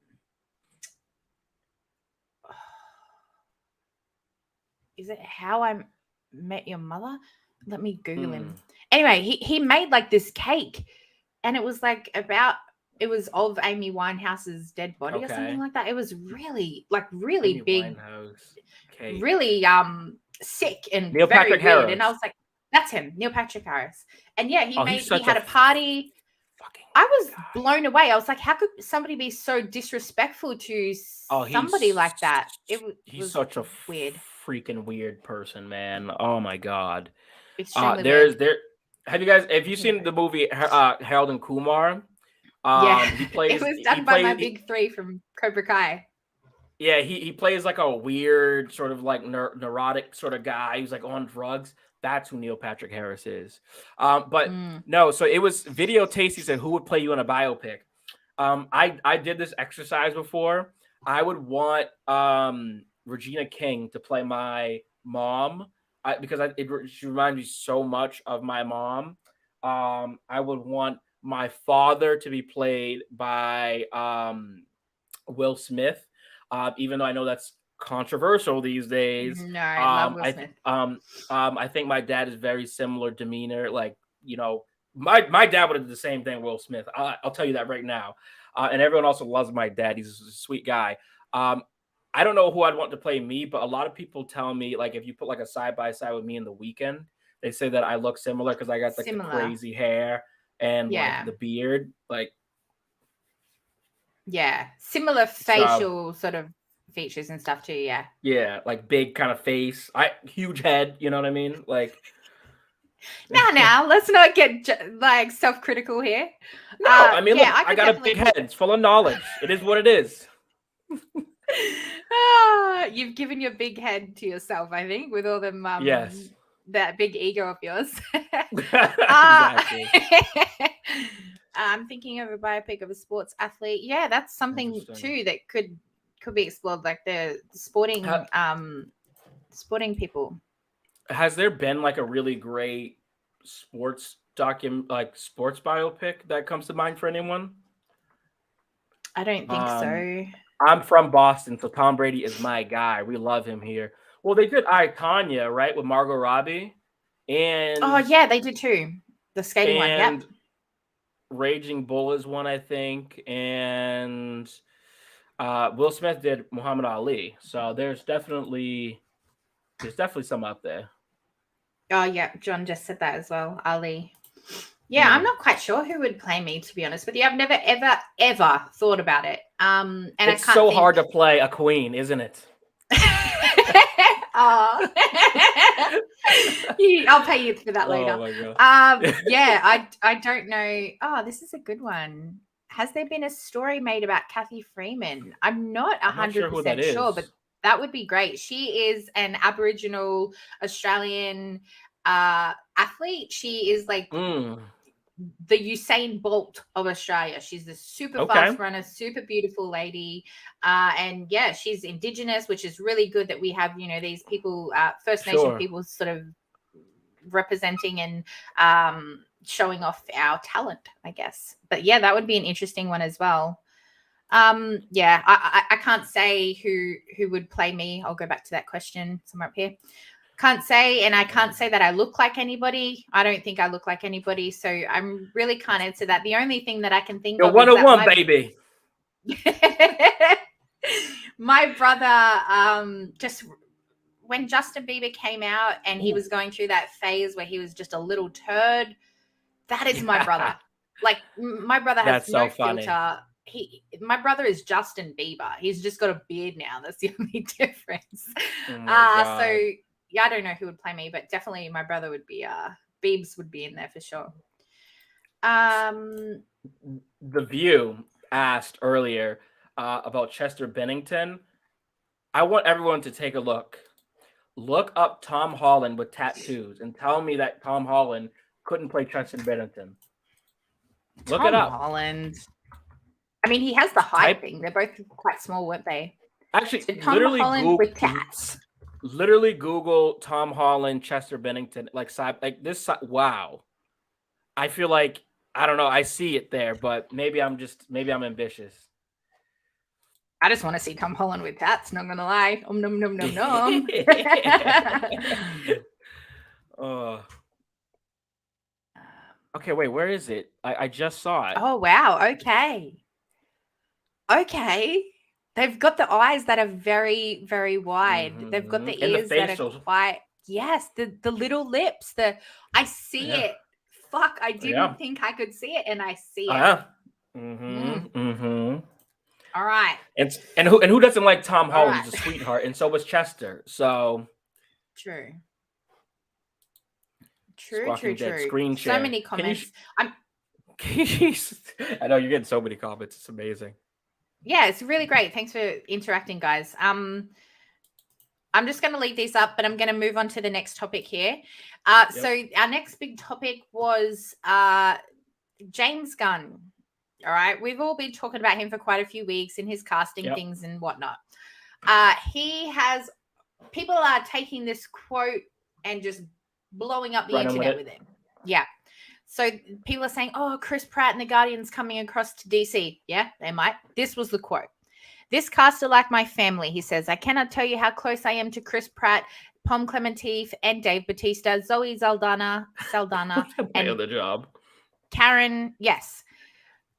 is it How I Met Your Mother? Let me Google him. Anyway, he made like this cake and it was like it was of Amy Winehouse's dead body or something like that. It was really big. Winehouse really sick and Neil very Patrick weird. Harris. And I was like, that's him, Neil Patrick Harris. And yeah, he had a party. I was blown away. I was like, how could somebody be so disrespectful to somebody like that? He's such a weird, freaking weird person, man. Oh my God. Extremely weird. Have you seen the movie Harold and Kumar? It was done by my big three from Cobra Kai. Yeah, he plays like a weird sort of like neurotic sort of guy who's like on drugs. That's who Neil Patrick Harris is. No, so it was Video Tasty said, who would play you in a biopic? I did this exercise before. I would want Regina King to play my mom because she reminds me so much of my mom. I would want my father to be played by Will Smith, even though I know that's controversial these days. No, I love Will Smith. I think my dad is very similar demeanor. Like, you know, my dad would have done the same thing, Will Smith. I'll tell you that right now. And everyone also loves my dad. He's a sweet guy. I don't know who I'd want to play me, but a lot of people tell me, like, if you put like a side by side with me in The Weeknd, they say that I look similar because I got like the crazy hair and like the beard, like. Yeah, similar facial sort of features and stuff too. Yeah, like big kind of face, huge head. You know what I mean? Like. Now, let's not get like self-critical here. No, I mean, look, I got a big head. It's full of knowledge. It is what it is. You've given your big head to yourself, I think, with all them yes, that big ego of yours. Exactly. I'm thinking of a biopic of a sports athlete. Yeah, that's something too that could be explored, like the sporting sporting people. Has there been like a really great sports biopic that comes to mind for anyone? I don't think so. I'm from Boston, so Tom Brady is my guy. We love him here. Well, they did I, Tonya, right, with Margot Robbie. And oh, yeah, they did too. The skating one, yep. Raging Bull is one, I think. And Will Smith did Muhammad Ali. So there's definitely some up there. Oh, yeah, John just said that as well, Ali. Yeah, I'm not quite sure who would play me, to be honest with you. I've never, ever thought about it. And it's so hard to play a queen, isn't it? I'll pay you for that later. Oh my God. Yeah, I don't know. Oh, this is a good one. Has there been a story made about Kathy Freeman? I'm not 100% sure, but that would be great. She is an Aboriginal Australian athlete. She is like the Usain Bolt of Australia. She's a super fast runner, super beautiful lady. And yeah, she's Indigenous, which is really good that we have, you know, these people, First Nation people sort of representing and showing off our talent, I guess. But yeah, that would be an interesting one as well. Yeah, I can't say who would play me. I'll go back to that question somewhere up here. Can't say, and I can't say that I look like anybody. I don't think I look like anybody, so I'm really can't answer that. The only thing that I can think of is one, baby. My brother, just when Justin Bieber came out and he was going through that phase where he was just a little turd, that is my brother. Like my brother has no filter. My brother is Justin Bieber. He's just got a beard now. That's the only difference. So yeah, I don't know who would play me, but definitely my brother would be Biebs would be in there for sure. The View asked earlier about Chester Bennington. I want everyone to take a look. Look up Tom Holland with tattoos and tell me that Tom Holland couldn't play Chester Bennington. Look it up. Tom Holland. I mean, he has the height thing. They're both quite small, weren't they? Actually, Tom Holland with tats. Literally Google Tom Holland, Chester Bennington, like this. Wow. I feel like, I don't know. I see it there, but maybe I'm ambitious. I just want to see Tom Holland with tats. Not gonna lie. Nom nom nom nom. Okay, wait. Where is it? I just saw it. Oh wow. Okay. They they've got the eyes that are very, very wide. Mm-hmm. They've got the And ears that are quite, yes, the little lips. I see it. Fuck, I didn't think I could see it, and I see it. All right. And who doesn't like Tom Holland? Right. He's a sweetheart, and so was Chester. So true. Screen share. So many comments. I know you're getting so many comments. It's amazing. Yeah, it's really great. Thanks for interacting, guys. I'm just going to leave these up, but I'm going to move on to the next topic here. So our next big topic was James Gunn. All right. We've all been talking about him for quite a few weeks in his casting things and whatnot. People are taking this quote and just blowing up the internet with it. Yeah. So people are saying, oh, Chris Pratt and the Guardians coming across to DC. Yeah, they might. This was the quote. This cast are like my family, he says. I cannot tell you how close I am to Chris Pratt, Pom Clemente, and Dave Bautista, Zoe Saldana, and the job. Karen, yes.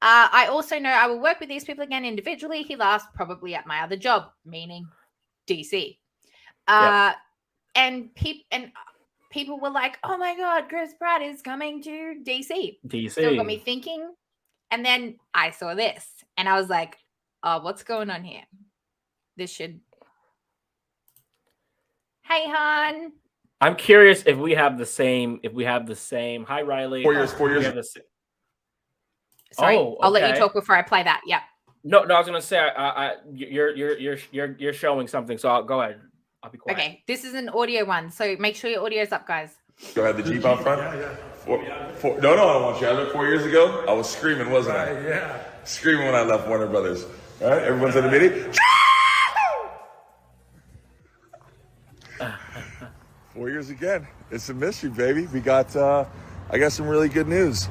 I also know I will work with these people again individually. He laughs, probably at my other job, meaning DC. And people were like, oh my God, Chris Pratt is coming to DC. Still got me thinking. And then I saw this and I was like, oh, what's going on here? This should. Hey, hon. I'm curious if we have the same. Hi, Riley. 4 years. Sorry, I'll let you talk before I play that. Yeah. No, I was gonna say, you're showing something. So I'll go ahead. I'll be quiet. Okay, this is an audio one, so make sure your audio's up, guys. Go ahead, the Jeep out front. Yeah. No, I don't want you. I left 4 years ago. I was screaming, wasn't I? Yeah. Screaming when I left Warner Brothers. All right, everyone's in the meeting. 4 years again. It's a mystery, baby. We got, I got some really good news.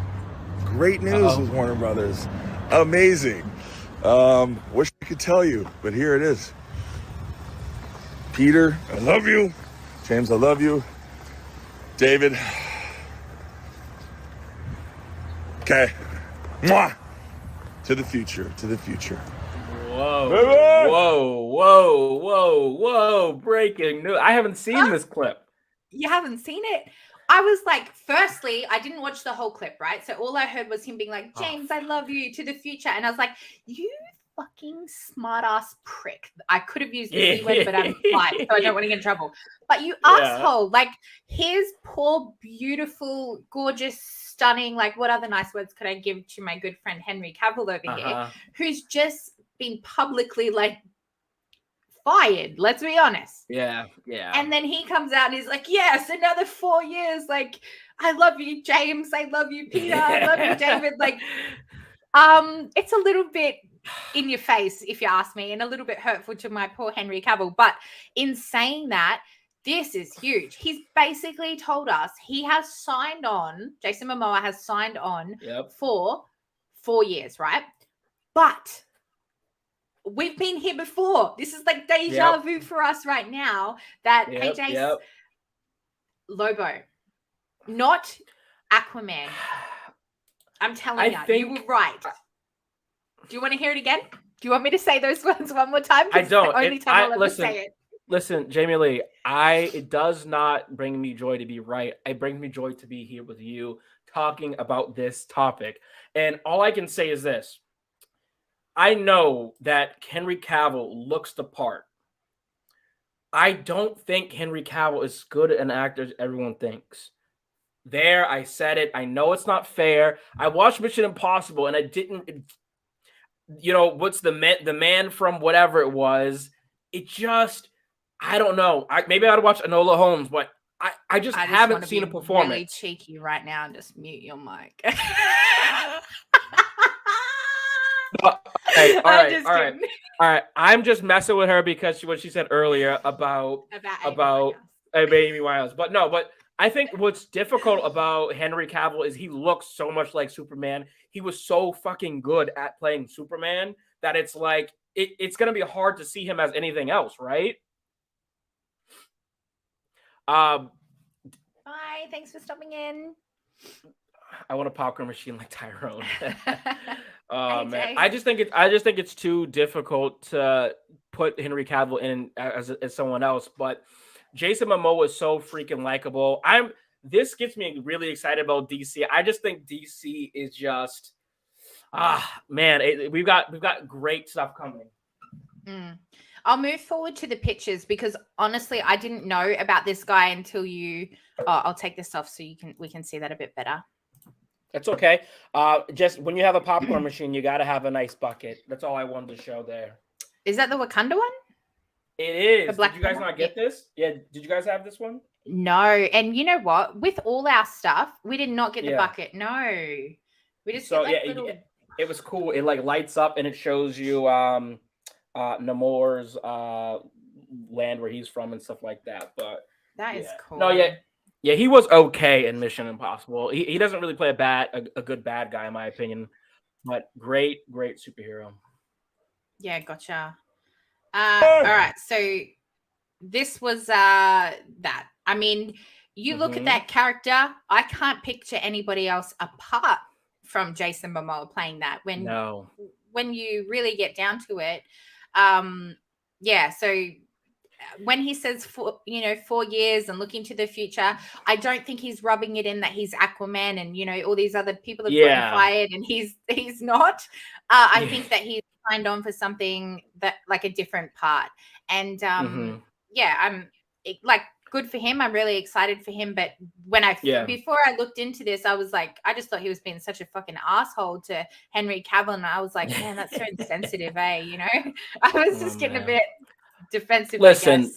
Great news with Warner Brothers. Amazing. Wish I could tell you, but here it is. Peter, I love you. James, I love you. David. Okay. Mwah. To the future. Whoa. Breaking news. I haven't seen this clip. You haven't seen it? I was like, firstly, I didn't watch the whole clip, right? So all I heard was him being like, James, I love you, to the future. And I was like, you fucking smart ass prick. I could have used the C word, but I'm polite, so I don't want to get in trouble. But you asshole, like his poor, beautiful, gorgeous, stunning, like what other nice words could I give to my good friend Henry Cavill over here, who's just been publicly like fired, let's be honest. Yeah. And then he comes out and he's like, yes, another 4 years. Like, I love you, James. I love you, Peter. I love you, David. Like, it's a little bit in your face, if you ask me, and a little bit hurtful to my poor Henry Cavill. But in saying that, this is huge. He's basically told us he has signed on, Jason Momoa has signed on for 4 years, right? But we've been here before. This is like deja vu for us right now that, hey, Jace, Lobo, not Aquaman. I'm telling you, you were right. Do you want to hear it again? Do you want me to say those words one more time? I don't. It's the only time I'll ever say it. Listen, Jamie Lee, it does not bring me joy to be right. It brings me joy to be here with you talking about this topic. And all I can say is this. I know that Henry Cavill looks the part. I don't think Henry Cavill is good an actor as everyone thinks. There, I said it. I know it's not fair. I watched Mission Impossible and I didn't, what's the man from whatever it was. It just, I don't know. Maybe I ought to watch Enola Holmes, but I just haven't seen a performance. Really cheeky right now and just mute your mic. Hey, all right. I'm just messing with her because what she said earlier about Amy Winehouse. But I think what's difficult about Henry Cavill is he looks so much like Superman. He was so fucking good at playing Superman that it's like it's gonna be hard to see him as anything else, right? Bye. Thanks for stopping in. I want a popcorn machine like Tyrone. Oh AJ. man, I just think it's too difficult to put Henry Cavill in as someone else. But Jason Momoa is so freaking likable. This gets me really excited about DC. I just think DC is just man, we've got great stuff coming. I'll move forward to the pictures because honestly, I didn't know about this guy until you. I'll take this off so we can see that a bit better. That's okay. Just when you have a popcorn machine, you got to have a nice bucket. That's all I wanted to show there. Is that the Wakanda one? It is. Did you guys not get this? Yeah. Did you guys have this one? No. And you know what? With all our stuff, we did not get the bucket. No. We just get little... it was cool. It like lights up and it shows you Namor's land where he's from and stuff like that. But that is cool. No, yeah, he was okay in Mission Impossible. He doesn't really play a good bad guy in my opinion, but great superhero. Yeah, gotcha. All right, so this was that. I mean, you look at that character. I can't picture anybody else apart from Jason Momoa playing that. When you really get down to it, so. When he says 4 years and looking to the future, I don't think he's rubbing it in that he's Aquaman and all these other people have gotten fired and he's not. I think that he's signed on for something that like a different part. And I'm like good for him. I'm really excited for him. But when before I looked into this, I was like, I just thought he was being such a fucking asshole to Henry Cavill, and I was like, man, that's so insensitive, I was just getting a bit defensive. Listen,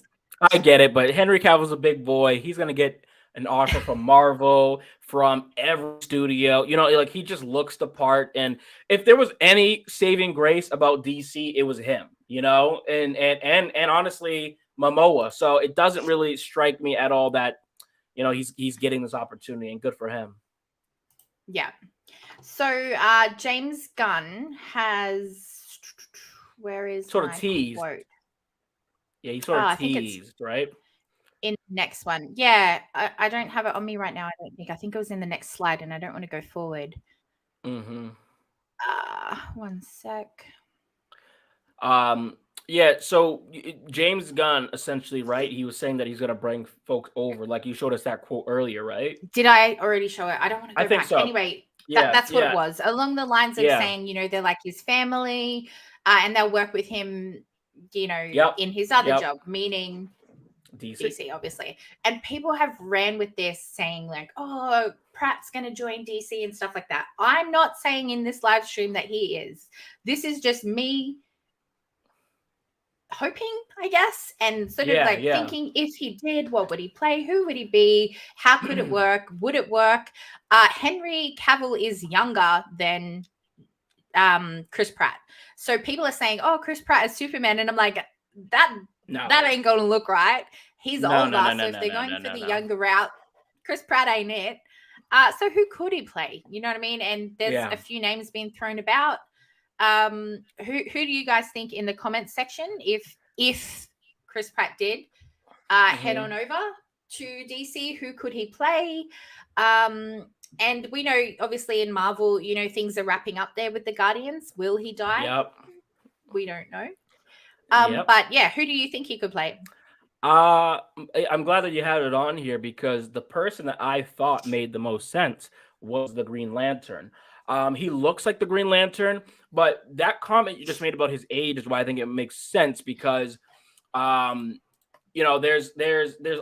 I get it, but Henry Cavill's a big boy. He's gonna get an offer from Marvel, from every studio. Like he just looks the part. And if there was any saving grace about DC, it was him. And honestly, Momoa. So it doesn't really strike me at all that he's getting this opportunity, and good for him. Yeah. So James Gunn has where is sort of teased. Quote? Yeah, he sort of teased, right? In the next one. Yeah, I don't have it on me right now. I think it was in the next slide, and I don't want to go forward. One sec. Yeah, so James Gunn, essentially, right? He was saying that he's going to bring folks over. Like you showed us that quote earlier, right? Did I already show it? I don't want to go I think back. So. Anyway, that's what it was. Along the lines of saying, they're like his family, and they'll work with him in his other job, meaning DC, obviously. And people have ran with this saying like, oh, Pratt's going to join DC and stuff like that. I'm not saying in this live stream that he is. This is just me hoping, I guess, and sort of thinking if he did, what would he play? Who would he be? How could it work? Would it work? Henry Cavill is younger than Chris Pratt. So people are saying, oh, Chris Pratt is Superman. And I'm like, that ain't going to look right. He's older. So if they're going for the younger route, Chris Pratt ain't it. So who could he play? You know what I mean? And there's a few names being thrown about. Who do you guys think in the comments section? If Chris Pratt did head on over to DC, who could he play? And we know, obviously, in Marvel, things are wrapping up there with the Guardians. Will he die? Yep. We don't know. But yeah, who do you think he could play? I'm glad that you had it on here because the person that I thought made the most sense was the Green Lantern. He looks like the Green Lantern, but that comment you just made about his age is why I think it makes sense because, there's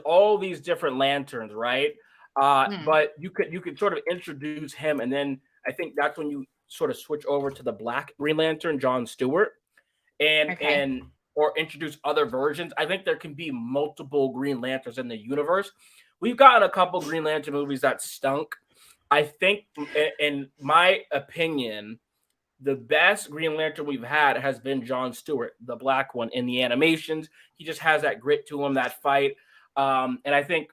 all these different lanterns, right? But you could sort of introduce him, and then I think that's when you sort of switch over to the Black Green Lantern, John Stewart, or introduce other versions. I think there can be multiple Green Lanterns in the universe. We've gotten a couple Green Lantern movies that stunk. I think, in my opinion, the best Green Lantern we've had has been John Stewart, the Black one, in the animations. He just has that grit to him, that fight. And I think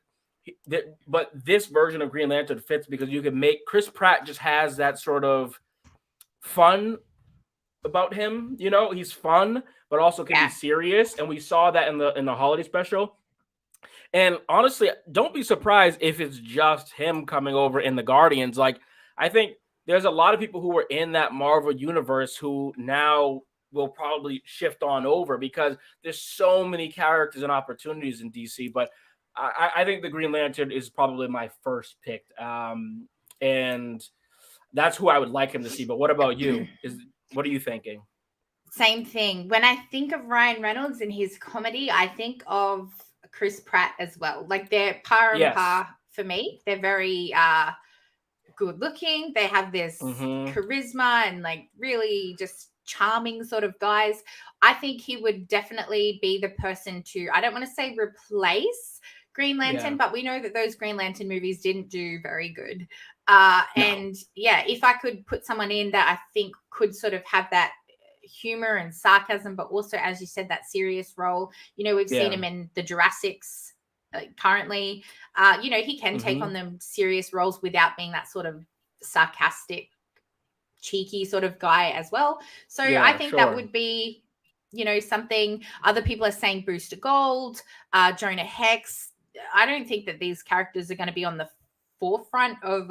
but this version of Green Lantern fits because you can make Chris Pratt just has that sort of fun about him. He's fun, but also can be serious. And we saw that in the holiday special. And honestly, don't be surprised if it's just him coming over in the Guardians. Like, I think there's a lot of people who were in that Marvel universe who now will probably shift on over because there's so many characters and opportunities in DC. But I think the Green Lantern is probably my first pick. And that's who I would like him to see. But what about you? What are you thinking? Same thing. When I think of Ryan Reynolds and his comedy, I think of Chris Pratt as well. Like they're par and par for me. They're very good looking. They have this charisma and like really just charming sort of guys. I think he would definitely be the person to, I don't want to say replace Green Lantern, but we know that those Green Lantern movies didn't do very good. And yeah, if I could put someone in that I think could sort of have that humor and sarcasm, but also, as you said, that serious role. You know, we've seen him in the Jurassics currently. You know, he can take on them serious roles without being that sort of sarcastic, cheeky sort of guy as well. So I think that would be, you know, something. Other people are saying Booster Gold, Jonah Hex. I don't think that these characters are going to be on the forefront of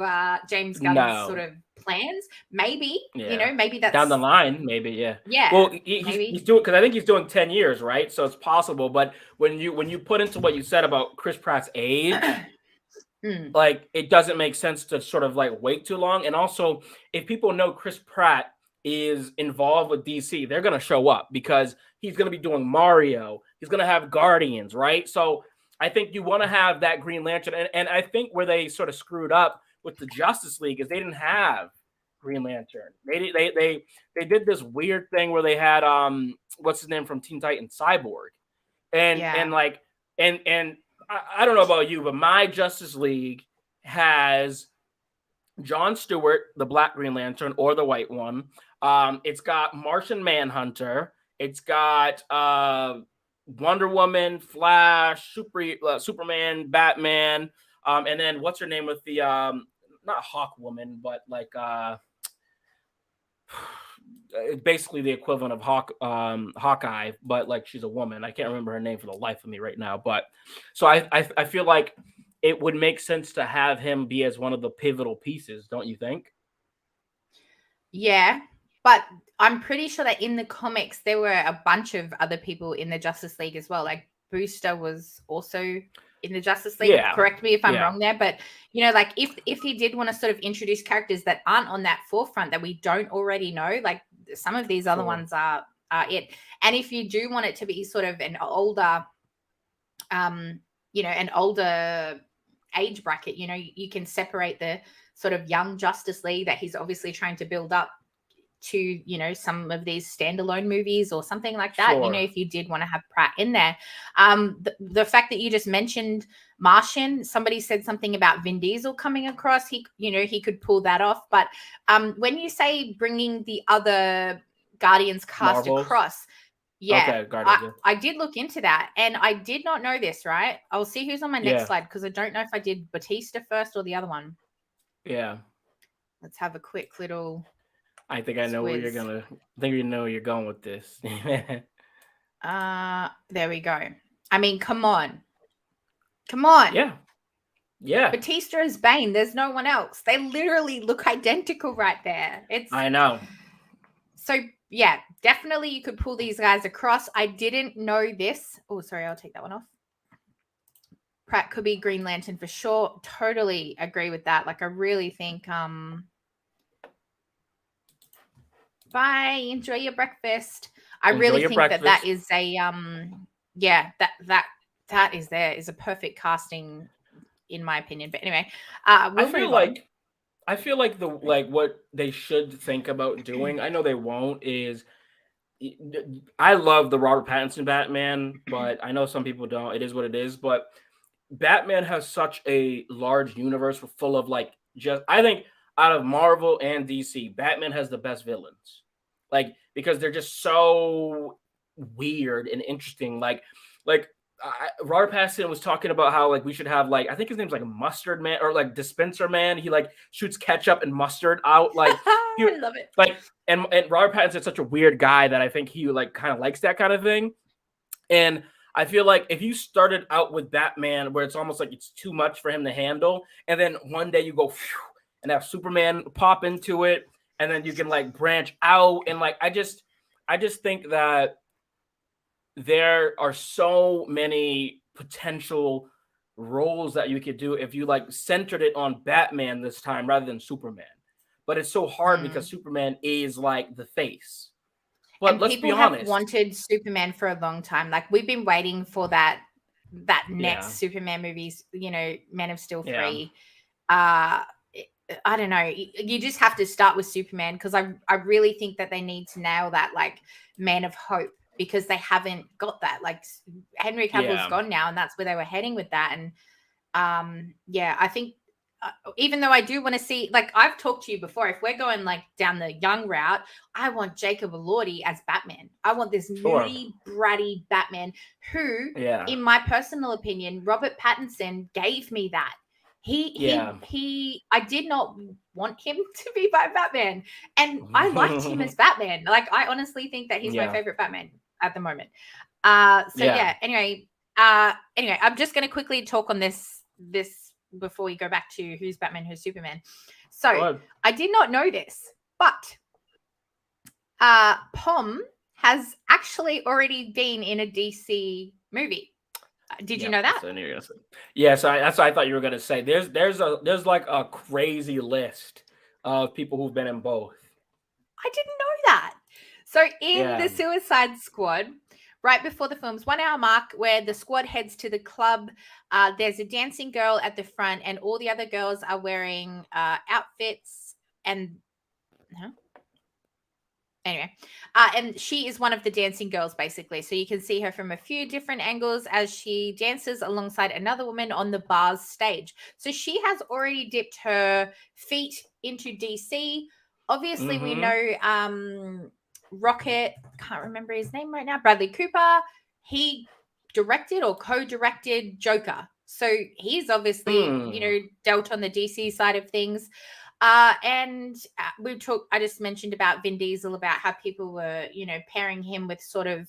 James Gunn's sort of plans. Maybe, you know, maybe that's down the line. Maybe, yeah. Well, he's doing, because I think he's doing 10 years, right? So it's possible. But when you put into what you said about Chris Pratt's age, like it doesn't make sense to sort of like wait too long. And also, if people know Chris Pratt is involved with DC, they're gonna show up because he's gonna be doing Mario. He's gonna have Guardians, right? So I think you want to have that Green Lantern. And I think where they sort of screwed up with the Justice League is they didn't have Green Lantern. They did this weird thing where they had what's his name from Teen Titans, Cyborg. And I don't know about you, but my Justice League has Jon Stewart, the Black Green Lantern, or the white one. It's got Martian Manhunter. It's got Wonder Woman, Flash, Superman, Batman, and then what's her name with the not Hawk Woman, but like basically the equivalent of Hawkeye, but like she's a woman. I can't remember her name for the life of me right now. But so I feel like it would make sense to have him be as one of the pivotal pieces, don't you think? Yeah, but I'm pretty sure that in the comics there were a bunch of other people in the Justice League as well. Like Booster was also in the Justice League. Yeah. Correct me if I'm wrong there, but you know, like if he did want to sort of introduce characters that aren't on that forefront that we don't already know, like some of these other ones are it. And if you do want it to be sort of an older, you know, an older age bracket, you know, you can separate the sort of young Justice League that he's obviously trying to build up to, you know, some of these standalone movies or something like that. You know, if you did want to have Pratt in there. The fact that you just mentioned Martian, somebody said something about Vin Diesel coming across. He, you know, he could pull that off. But when you say bringing the other Guardians cast across, I did look into that and I did not know this, right? I'll see who's on my next slide because I don't know if I did Batista first or the other one. Yeah. Let's have a quick little... I think I know where you're gonna. I think you know where you're going with this. There we go. I mean, come on. Yeah. Batista is Bane. There's no one else. They literally look identical right there. I know. So yeah, definitely you could pull these guys across. I didn't know this. Oh, sorry, I'll take that one off. Pratt could be Green Lantern for sure. Totally agree with that. Like I really think bye. Enjoy your breakfast. I really think that is a that is a perfect casting in my opinion. But anyway, I feel like what they should think about doing, I know they won't, is I love the Robert Pattinson Batman, but I know some people don't. It is what it is, but Batman has such a large universe full of I think out of Marvel and DC, Batman has the best villains. Like, because they're just so weird and interesting. Robert Pattinson was talking about how we should have I think his name's Mustard Man or Dispenser Man. He shoots ketchup and mustard out. I love it. And Robert Pattinson's such a weird guy that I think he kind of likes that kind of thing. And I feel like if you started out with Batman where it's almost like it's too much for him to handle, and then one day you go, phew, and have Superman pop into it, and then you can like branch out. And like I just think that there are so many potential roles that you could do if you like centered it on Batman this time rather than Superman. But it's so hard because Superman is like the face. But and let's people be honest. have wanted Superman for a long time. Like we've been waiting for that next Superman movies, you know, Man of Steel 3. I don't know. You just have to start with Superman because I really think that they need to nail that like Man of Hope because they haven't got that. Like Henry Cavill's gone now, and that's where they were heading with that. And I think even though I do want to see, like I've talked to you before, if we're going like down the young route, I want Jacob Elordi as Batman. I want this moody, bratty Batman who, in my personal opinion, Robert Pattinson gave me that. I did not want him to be by Batman, and I liked him as Batman. Like I honestly think that he's my favorite Batman at the moment. Anyway, I'm just going to quickly talk on this before we go back to who's Batman, who's Superman. So I did not know this, but Pom has actually already been in a DC movie. Did you know that? Yeah, so that's what I thought you were going to say. There's like a crazy list of people who've been in both. I didn't know that. So in the Suicide Squad, right before the film's 1 hour mark, where the squad heads to the club, there's a dancing girl at the front, and all the other girls are wearing outfits. And and she is one of the dancing girls, basically. So you can see her from a few different angles as she dances alongside another woman on the bar's stage. So she has already dipped her feet into DC. Obviously, we know Rocket, can't remember his name right now, Bradley Cooper, he directed or co-directed Joker. So he's obviously, dealt on the DC side of things. And I just mentioned about Vin Diesel, about how people were, pairing him with sort of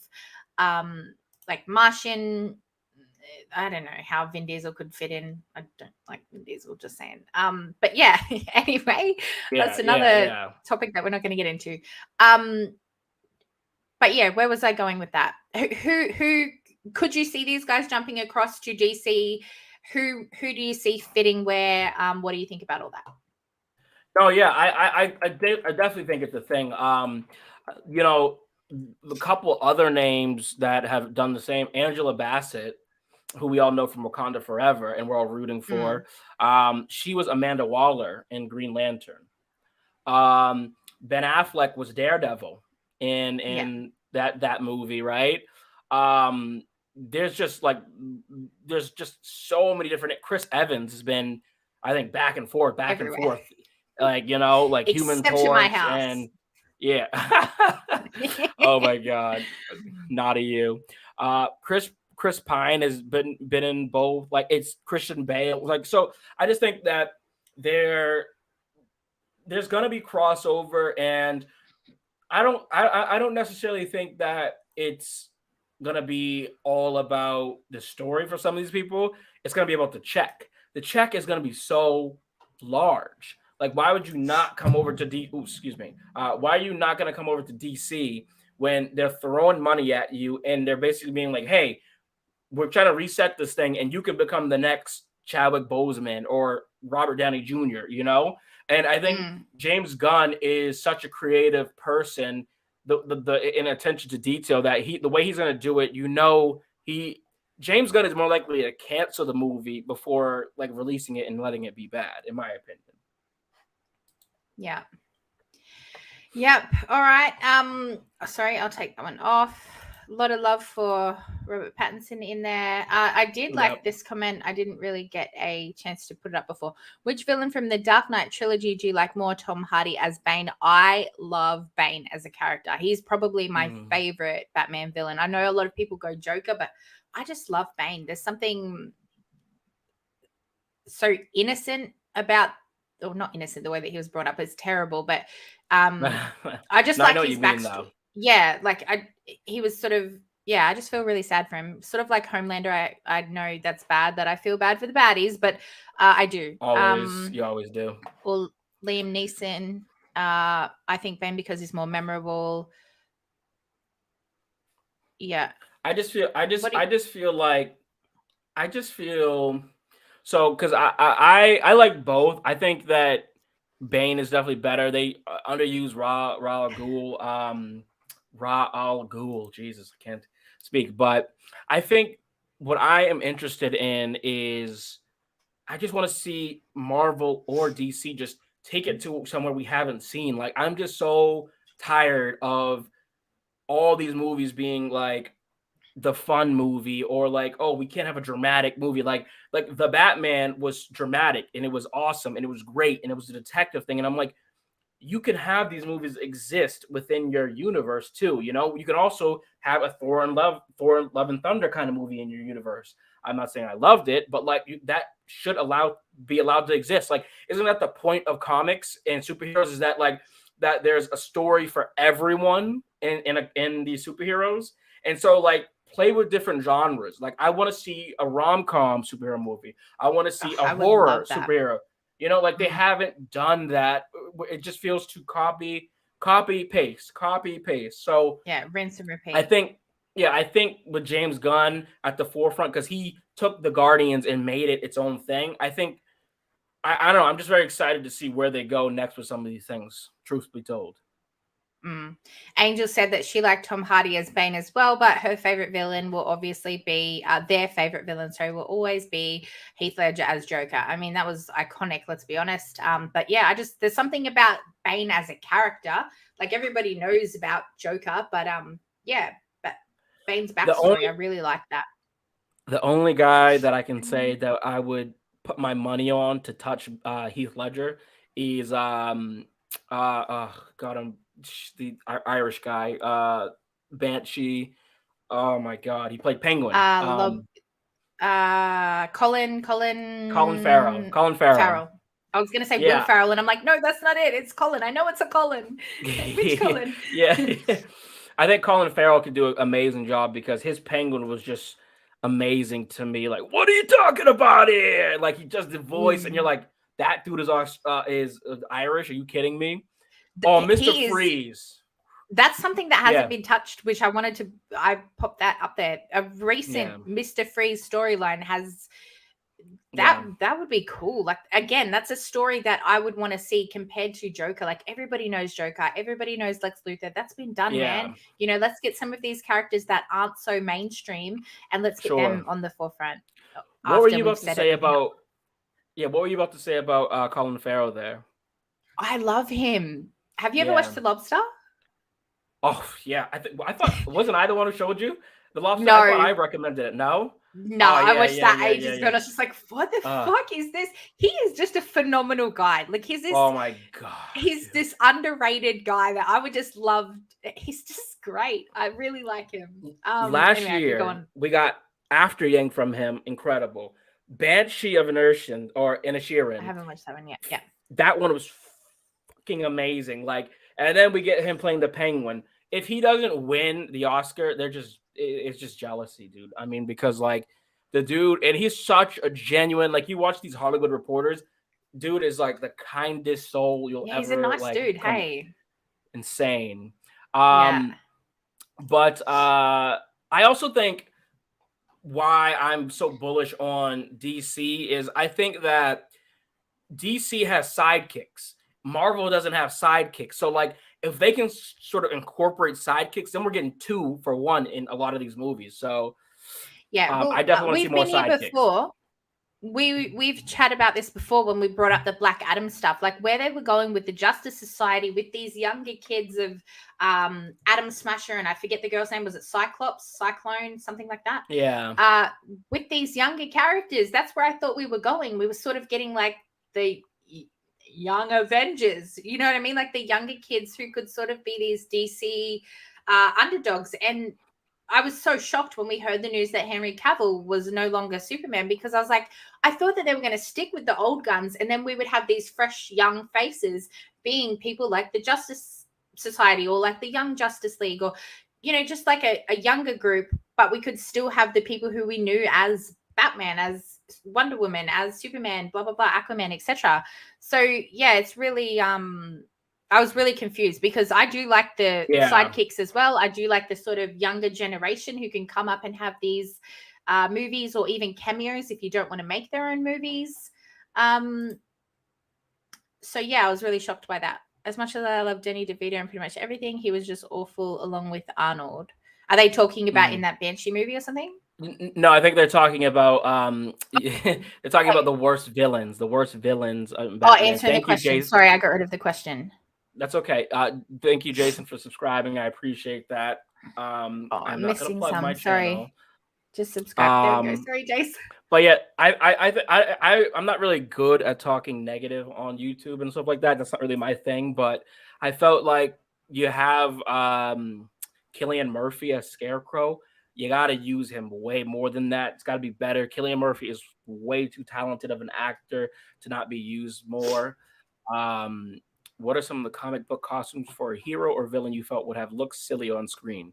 like Martian. I don't know how Vin Diesel could fit in. I don't like Vin Diesel, just saying. But yeah, anyway, that's another topic that we're not going to get into. But yeah, where was I going with that? Who could you see these guys jumping across to DC? Who do you see fitting where? What do you think about all that? Oh yeah, I definitely think it's a thing. A couple other names that have done the same. Angela Bassett, who we all know from Wakanda Forever, and we're all rooting for. She was Amanda Waller in Green Lantern. Ben Affleck was Daredevil in that movie, right? There's just so many different. Chris Evans has been, I think, back and forth, like Human Torch and oh my God, naughty you. Chris Pine has been in both. Like it's Christian Bale. Like so, I just think that there's gonna be crossover, and I don't necessarily think that it's gonna be all about the story for some of these people. It's gonna be about the check. The check is gonna be so large. Like, why would you not come over to why are you not gonna come over to DC when they're throwing money at you and they're basically being like, hey, we're trying to reset this thing, and you can become the next Chadwick Boseman or Robert Downey Jr., And I think James Gunn is such a creative person, the in attention to detail, that the way he's going to do it, James Gunn is more likely to cancel the movie before like releasing it and letting it be bad, in my opinion. Yeah. Yep. All right. Sorry, I'll take that one off. A lot of love for Robert Pattinson in there. I did like this comment. I didn't really get a chance to put it up before. Which villain from the Dark Knight trilogy do you like more, Tom Hardy as Bane? I love Bane as a character. He's probably my favorite Batman villain. I know a lot of people go Joker, but I just love Bane. There's something so innocent about, or not innocent, the way that he was brought up is terrible, but I just like his backstory. Yeah, like he was sort of, I just feel really sad for him. Sort of like Homelander. I know that's bad, that I feel bad for the baddies, but I do. Always, you always do. Well, Liam Neeson. I think Bane because he's more memorable. Yeah. I just feel so because I like both. I think that Bane is definitely better. They underuse Ra Al Ghul. Jesus, I can't speak. But I think what I am interested in is I just want to see Marvel or DC just take it to somewhere we haven't seen. Like, I'm just so tired of all these movies being like the fun movie, or like, oh, we can't have a dramatic movie. Like the Batman was dramatic and it was awesome and it was great and it was a detective thing. And I'm like, you can have these movies exist within your universe too. You know, you can also have a Thor and Love and Thunder kind of movie in your universe. I'm not saying I loved it, but like that should be allowed to exist. Like, isn't that the point of comics and superheroes? Is that like that there's a story for everyone in these superheroes? And so like play with different genres. Like, I want to see a rom-com superhero movie. I want to see a horror superhero. You know, like they haven't done that. It just feels too copy paste. So yeah, rinse and repeat. I think with James Gunn at the forefront, because he took the Guardians and made it its own thing. I think I don't know. I'm just very excited to see where they go next with some of these things. Truth be told. Angel said that she liked Tom Hardy as Bane as well, but her favorite villain will obviously be their favorite villain. Sorry, will always be Heath Ledger as Joker. I mean, that was iconic. Let's be honest. But yeah, there's something about Bane as a character. Like, everybody knows about Joker, but yeah, but Bane's backstory, I really like that. The only guy that I can say that I would put my money on to touch Heath Ledger is the Irish guy, Banshee. Oh my God, he played Penguin. Colin Farrell. I was gonna say Will Ferrell, and I'm like, no, that's not it. It's Colin. I know it's a Colin. Which Colin? Yeah. I think Colin Farrell could do an amazing job because his Penguin was just amazing to me. Like, what are you talking about here? Like, he does the voice, and you're like, that dude is Irish. Are you kidding me? Oh, Mr. Freeze. That's something that hasn't been touched, which I popped that up there. A recent Mr. Freeze storyline has that would be cool. Like, again, that's a story that I would want to see compared to Joker. Like, everybody knows Joker, everybody knows Lex Luthor. That's been done, man. You know, let's get some of these characters that aren't so mainstream and let's get them on the forefront. What were you about to say about Colin Farrell there? I love him. Have you ever watched The Lobster? Oh yeah, I thought wasn't I the one who showed you The Lobster? No, I thought I recommended it. No, I watched that ages ago. And I was just like, what the fuck is this? He is just a phenomenal guy. Like, he's this. Oh my God, he's this underrated guy that I would just love. He's just great. I really like him. Last year we got After Yang from him. Incredible. Banshee of Inisherin. I haven't watched that one yet. Yeah, that one was fucking amazing. Like, and then we get him playing the Penguin. If he doesn't win the Oscar, it's just jealousy, dude. I mean, because like the dude, and he's such a genuine, like, you watch these Hollywood Reporters, dude is like the kindest soul you'll ever. He's a nice dude. Hey, insane. But I also think why I'm so bullish on DC is I think that DC has sidekicks. Marvel doesn't have sidekicks. So like, if they can sort of incorporate sidekicks, then we're getting 2 for 1 in a lot of these movies. So I definitely want to see more sidekicks. Before. We've chatted about this before when we brought up the Black Adam stuff, like where they were going with the Justice Society with these younger kids of Atom Smasher, and I forget the girl's name. Was it Cyclone, something like that? Yeah. With these younger characters, that's where I thought we were going. We were sort of getting like the young Avengers, you know what I mean? Like the younger kids who could sort of be these DC underdogs. And I was so shocked when we heard the news that Henry Cavill was no longer Superman, because I was like, I thought that they were going to stick with the old guns and then we would have these fresh young faces being people like the Justice Society or like the Young Justice League, or, you know, just like a younger group, but we could still have the people who we knew as Batman, as Wonder Woman, as Superman, blah blah blah, Aquaman, etc. So yeah, it's really I was really confused because I do like the sidekicks as well. I do like the sort of younger generation who can come up and have these movies or even cameos if you don't want to make their own movies. So yeah, I was really shocked by that. As much as I love Danny DeVito and pretty much everything, he was just awful along with Arnold. Are they talking about in that Banshee movie or something? No, I think they're talking about they're talking about the worst villains. Answering the question. Sorry, I got rid of the question. That's okay. Thank you, Jason, for subscribing. I appreciate that. I'm not gonna plug my channel. Just subscribe. There we go. Sorry, Jason. But yeah, I'm not really good at talking negative on YouTube and stuff like that. That's not really my thing. But I felt like you have Cillian Murphy as Scarecrow. You got to use him way more than that. It's got to be better. Cillian Murphy is way too talented of an actor to not be used more. What are some of the comic book costumes for a hero or villain you felt would have looked silly on screen?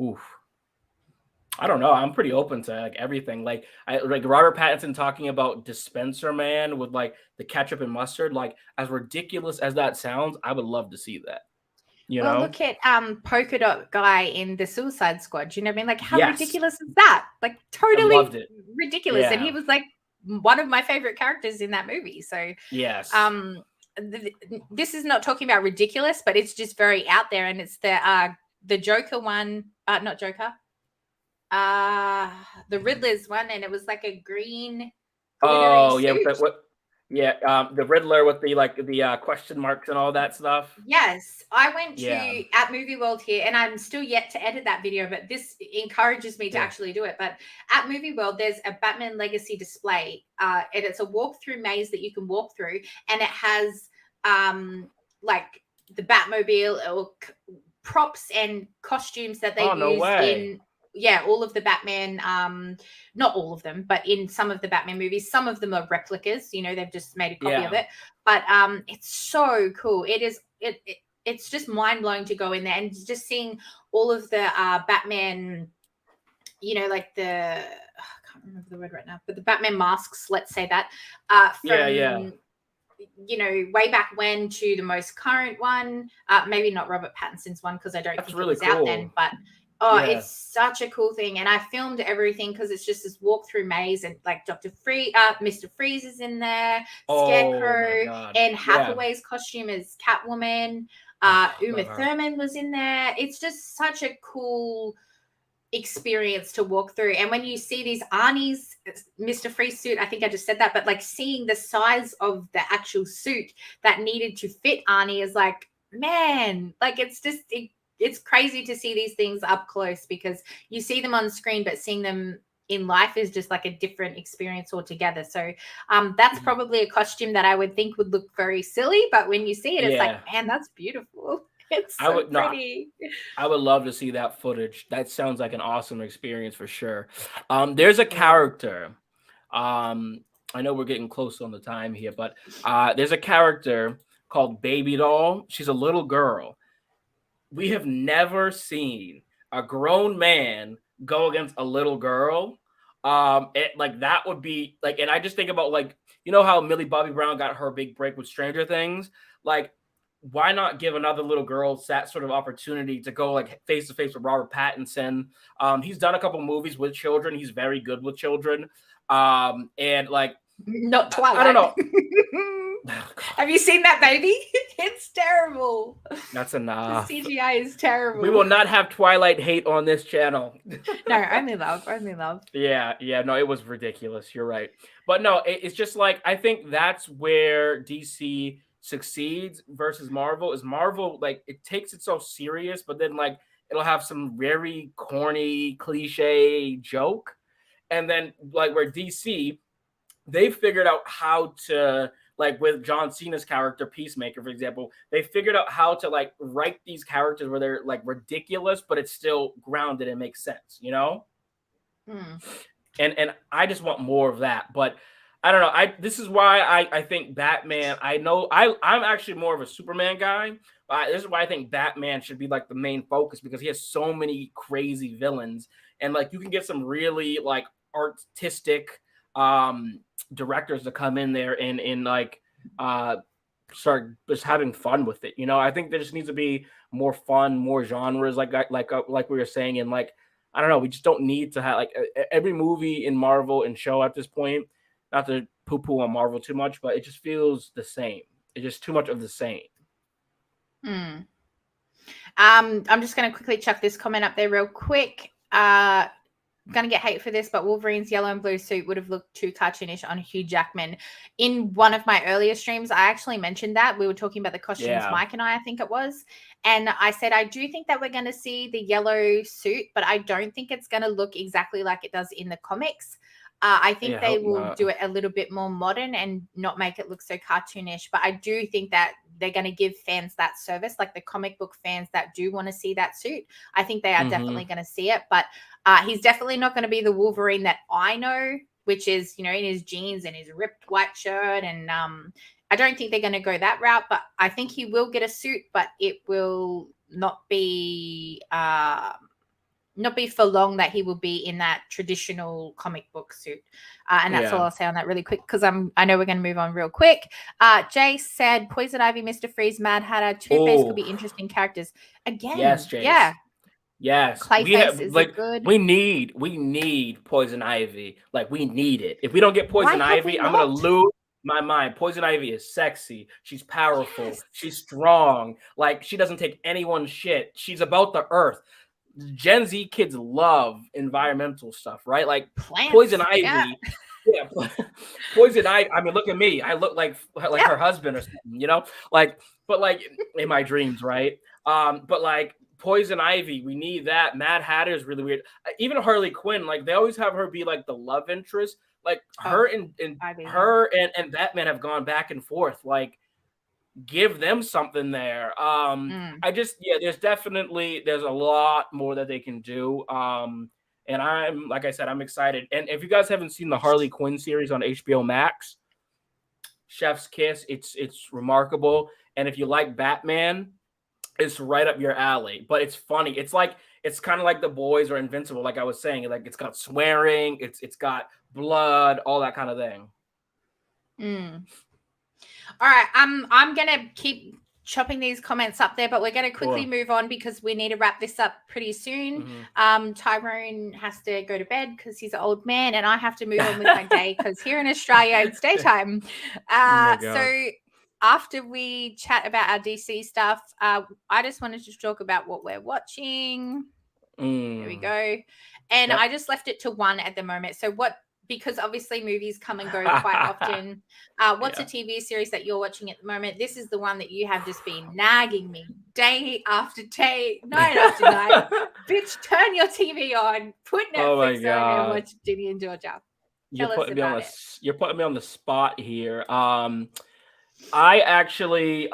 Oof. I don't know. I'm pretty open to like everything. Like Robert Pattinson talking about Dispenser Man with like the ketchup and mustard. Like, as ridiculous as that sounds, I would love to see that. You know? Look at Polka Dot Guy in the Suicide Squad. You know what I mean? Like, how ridiculous is that? Like, totally ridiculous. Yeah. And he was like one of my favorite characters in that movie. So yes. This is not talking about ridiculous, but it's just very out there. And it's the Joker one, not Joker. The Riddler's one, and it was like a green. Oh yeah, the Riddler with the question marks and all that stuff. Yes, I went to at Movie World here, and I'm still yet to edit that video, but this encourages me to actually do it. But at Movie World, there's a Batman Legacy display, and it's a walkthrough maze that you can walk through, and it has like the Batmobile or props and costumes that they use in all of the Batman, not all of them, but in some of the Batman movies. Some of them are replicas, you know, they've just made a copy of it. But it's so cool. It's just mind-blowing to go in there and just seeing all of the Batman, you know, like I can't remember the word right now, but the Batman masks, let's say that, from you know, way back when to the most current one. Maybe not Robert Pattinson's one, because I don't think really it was out then, but it's such a cool thing. And I filmed everything because it's just this walkthrough maze, and like Mr. Freeze is in there, Scarecrow, and Hathaway's costume is Catwoman. Uma Thurman was in there. It's just such a cool experience to walk through. And when you see these Arnie's Mr. Freeze suit, I think I just said that, but like seeing the size of the actual suit that needed to fit Arnie is like, man, like it's just it's crazy to see these things up close, because you see them on screen, but seeing them in life is just like a different experience altogether. So that's probably a costume that I would think would look very silly, but when you see it, it's like, man, that's beautiful. It's so pretty. I would love to see that footage. That sounds like an awesome experience for sure. There's a character. I know we're getting close on the time here, but there's a character called Baby Doll. She's a little girl. We have never seen a grown man go against a little girl. That would be like, and I just think about, like, you know how Millie Bobby Brown got her big break with Stranger Things? Like, why not give another little girl that sort of opportunity to go like face to face with Robert Pattinson? He's done a couple movies with children. He's very good with children. And like, not Twilight. I don't know. Have you seen that baby? It's terrible. That's enough. The CGI is terrible. We will not have Twilight hate on this channel. No, only love. Yeah. No, it was ridiculous. You're right. But no, it's just like, I think that's where DC succeeds versus Marvel. Is Marvel, like, it takes itself serious, but then like it'll have some very corny cliche joke, and then like where DC, they figured out how to, like with John Cena's character Peacemaker, for example, they figured out how to like write these characters where they're like ridiculous, but it's still grounded and makes sense, you know? And I just want more of that. But I don't know. This is why I think Batman, I'm actually more of a Superman guy. This is why I think Batman should be like the main focus, because he has so many crazy villains, and like you can get some really like artistic directors to come in there and like start just having fun with it. You know, I think there just needs to be more fun, more genres, like we were saying, and like I don't know, we just don't need to have like every movie in Marvel and show at this point. Not to poo-poo on Marvel too much, but it just feels the same. It's just too much of the same. I'm just going to quickly chuck this comment up there real quick. Going to get hate for this, but Wolverine's yellow and blue suit would have looked too cartoonish on Hugh Jackman. In one of my earlier streams, I actually mentioned that. We were talking about the costumes, Mike and I think it was. And I said, I do think that we're going to see the yellow suit, but I don't think it's going to look exactly like it does in the comics. I think they will do it a little bit more modern and not make it look so cartoonish. But I do think that they're going to give fans that service, like the comic book fans that do want to see that suit. I think they are definitely going to see it. But he's definitely not going to be the Wolverine that I know, which is, you know, in his jeans and his ripped white shirt. And I don't think they're going to go that route. But I think he will get a suit, but it will not be for long that he will be in that traditional comic book suit. And that's all I'll say on that really quick, because I know we're going to move on real quick. Jay said Poison Ivy, Mr. Freeze, Mad Hatter, Two-Face could be interesting characters. Again, yes, Jace. Yeah. Yes. Clayface is like, good. We need Poison Ivy. Like, we need it. If we don't get Poison Ivy, I'm going to lose my mind. Poison Ivy is sexy. She's powerful. Yes. She's strong. Like, she doesn't take anyone's shit. She's about the earth. Gen Z kids love environmental stuff, right? Like plants, Poison Ivy. Yeah. Poison Ivy. I mean, look at me. I look like her husband or something, you know? Like, but like in my dreams, right? But like Poison Ivy, we need that. Mad Hatter is really weird. Even Harley Quinn, like they always have her be like the love interest. Like her and Batman have gone back and forth. Like, give them something there. I just there's a lot more that they can do. And I'm, like I said, I'm excited. And if you guys haven't seen the Harley Quinn series on HBO Max, Chef's Kiss, it's remarkable. And if you like Batman, it's right up your alley. But it's funny. It's kind of like The Boys or Invincible, like I was saying. Like it's got swearing, it's got blood, all that kind of thing. All right, I'm going to keep chopping these comments up there, but we're going to quickly move on because we need to wrap this up pretty soon. Tyrone has to go to bed because he's an old man, and I have to move on with my day because here in Australia, it's daytime. So after we chat about our DC stuff, I just wanted to talk about what we're watching. There we go. And I just left it to one at the moment. So because obviously movies come and go quite often. What's a TV series that you're watching at the moment? This is the one that you have just been nagging me day after day, night after night. Bitch, turn your TV on, put Netflix on and watch Ginny and Georgia. You're putting me on the spot here. I actually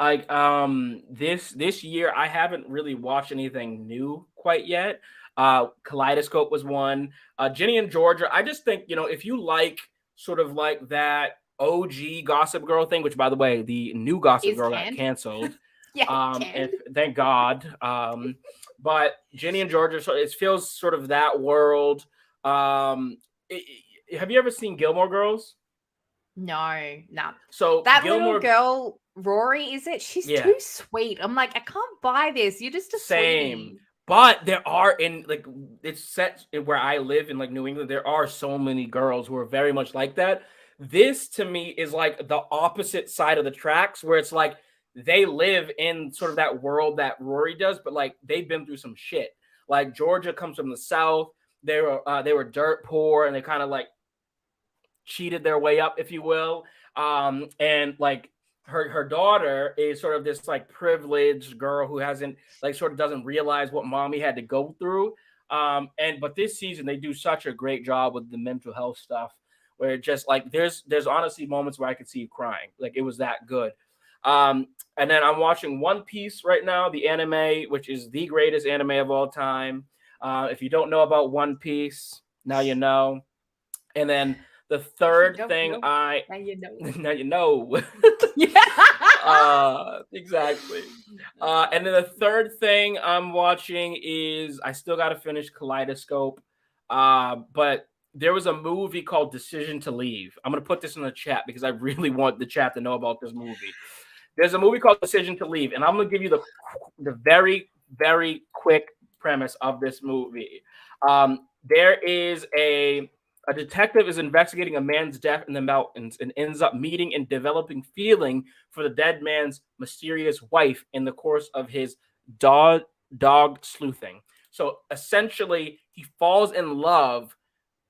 this year I haven't really watched anything new quite yet. Kaleidoscope was one. Ginny and Georgia. I just think, if you like sort of like that OG Gossip Girl thing, which by the way, the new Gossip Girl got canceled. Thank God. But Ginny and Georgia, so it feels sort of that world. Have you ever seen Gilmore Girls? No. So that little girl, Rory, is it? She's too sweet. I'm like, I can't buy this. You're just a sweetie. But there are it's set where I live in like New England. There are so many girls who are very much like that. This to me is like the opposite side of the tracks where it's like they live in sort of that world that Rory does, but like they've been through some shit. Like Georgia comes from the South. They were dirt poor and they kind of like cheated their way up, if you will. And like her daughter is sort of this like privileged girl who hasn't doesn't realize what mommy had to go through. But this season they do such a great job with the mental health stuff where it just like there's honestly moments where I could see you crying. Like it was that good. And then I'm watching One Piece right now, the anime, which is the greatest anime of all time. If you don't know about One Piece, now you know. And then the third thing now you know. Exactly. And then the third thing I'm watching is I still got to finish Kaleidoscope. But there was a movie called Decision to Leave. I'm going to put this in the chat because I really want the chat to know about this movie. There's a movie called Decision to Leave, and I'm going to give you the very, very quick premise of this movie. There is a detective is investigating a man's death in the mountains and ends up meeting and developing feeling for the dead man's mysterious wife in the course of his dog sleuthing. So essentially, he falls in love,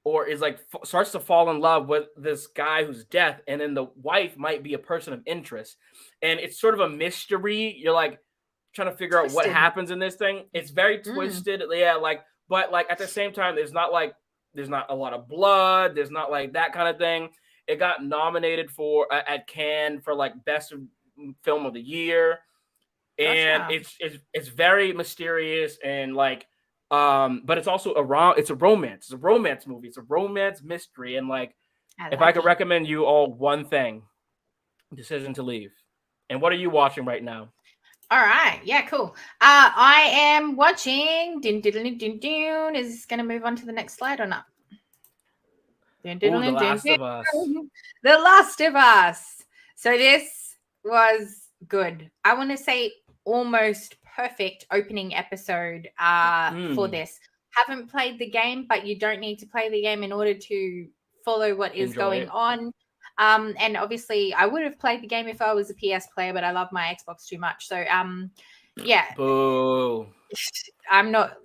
or is like starts to fall in love with this guy who's dead, and then the wife might be a person of interest. And it's sort of a mystery. You're like trying to figure out what happens in this thing. It's very twisted. Yeah, but at the same time, there's not a lot of blood. There's not like that kind of thing. It got nominated for at Cannes for like best film of the year. And it's very mysterious and like but it's also it's a romance movie. It's a romance mystery. And like if I could recommend you all one thing, Decision to Leave. And what are you watching right now? All right. Yeah, cool. I am watching Is this going to move on to the next slide or not? The Last of Us. The Last of Us. So this was good. I want to say almost perfect opening episode for this. Haven't played the game, but you don't need to play the game in order to follow what is going on. And obviously I would have played the game if I was a PS player, but I love my Xbox too much. So yeah. Boo. I'm not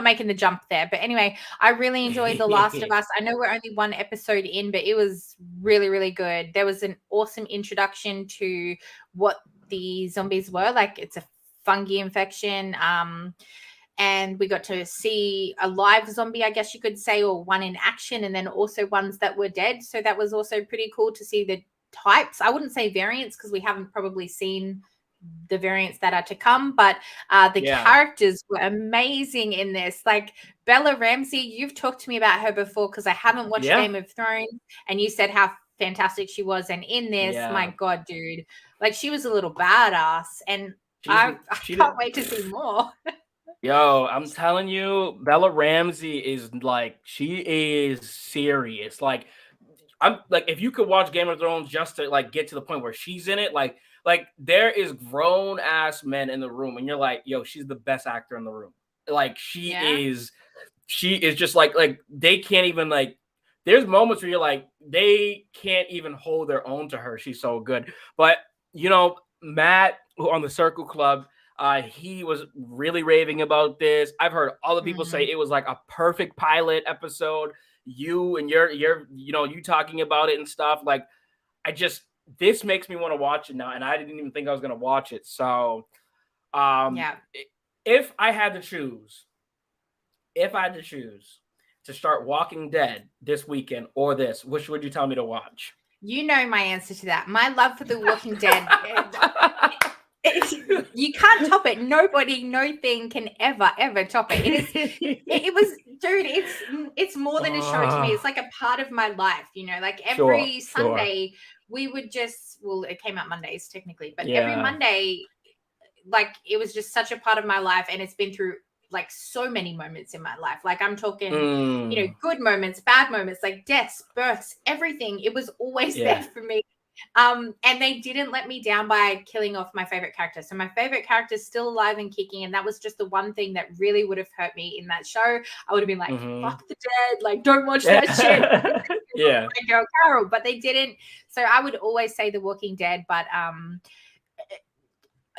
making the jump there. But anyway, I really enjoyed The Last of Us. I know we're only one episode in, but it was really, really good. There was an awesome introduction to what the zombies were. Like, it's a fungi infection. And we got to see a live zombie, I guess you could say, or one in action, and then also ones that were dead. So that was also pretty cool to see the types. I wouldn't say variants because we haven't probably seen the variants that are to come, but the characters were amazing in this. Like Bella Ramsey, you've talked to me about her before because I haven't watched Game of Thrones, and you said how fantastic she was. And in this, my God, dude, like she was a little badass, and I can't wait to see more. Yo, I'm telling you, Bella Ramsey is like, she is serious. Like, I'm like, if you could watch Game of Thrones just to like get to the point where she's in it, like there is grown ass men in the room, and you're like, yo, she's the best actor in the room. Like she is just like they can't even like. There's moments where you're like, they can't even hold their own to her. She's so good. But you know, Matt on the Circle Club, he was really raving about this. I've heard other people say it was like a perfect pilot episode. You and you talking about it and stuff. Like, this makes me want to watch it now, and I didn't even think I was gonna watch it. So, if I had to choose to start Walking Dead this weekend or this, which would you tell me to watch? You know my answer to that. My love for The Walking Dead. You can't top it. Nobody, no thing can ever top it. It's more than a show to me. It's like a part of my life, you know, like every Sunday we would it came out Mondays technically, but every Monday, like it was just such a part of my life, and it's been through like so many moments in my life. Like I'm talking, you know, good moments, bad moments, like deaths, births, everything. It was always there for me. And they didn't let me down by killing off my favorite character. So my favorite character is still alive and kicking, and that was just the one thing that really would have hurt me in that show. I would have been like, fuck the dead, like don't watch that shit. Yeah. My girl Carol, but they didn't. So I would always say The Walking Dead, but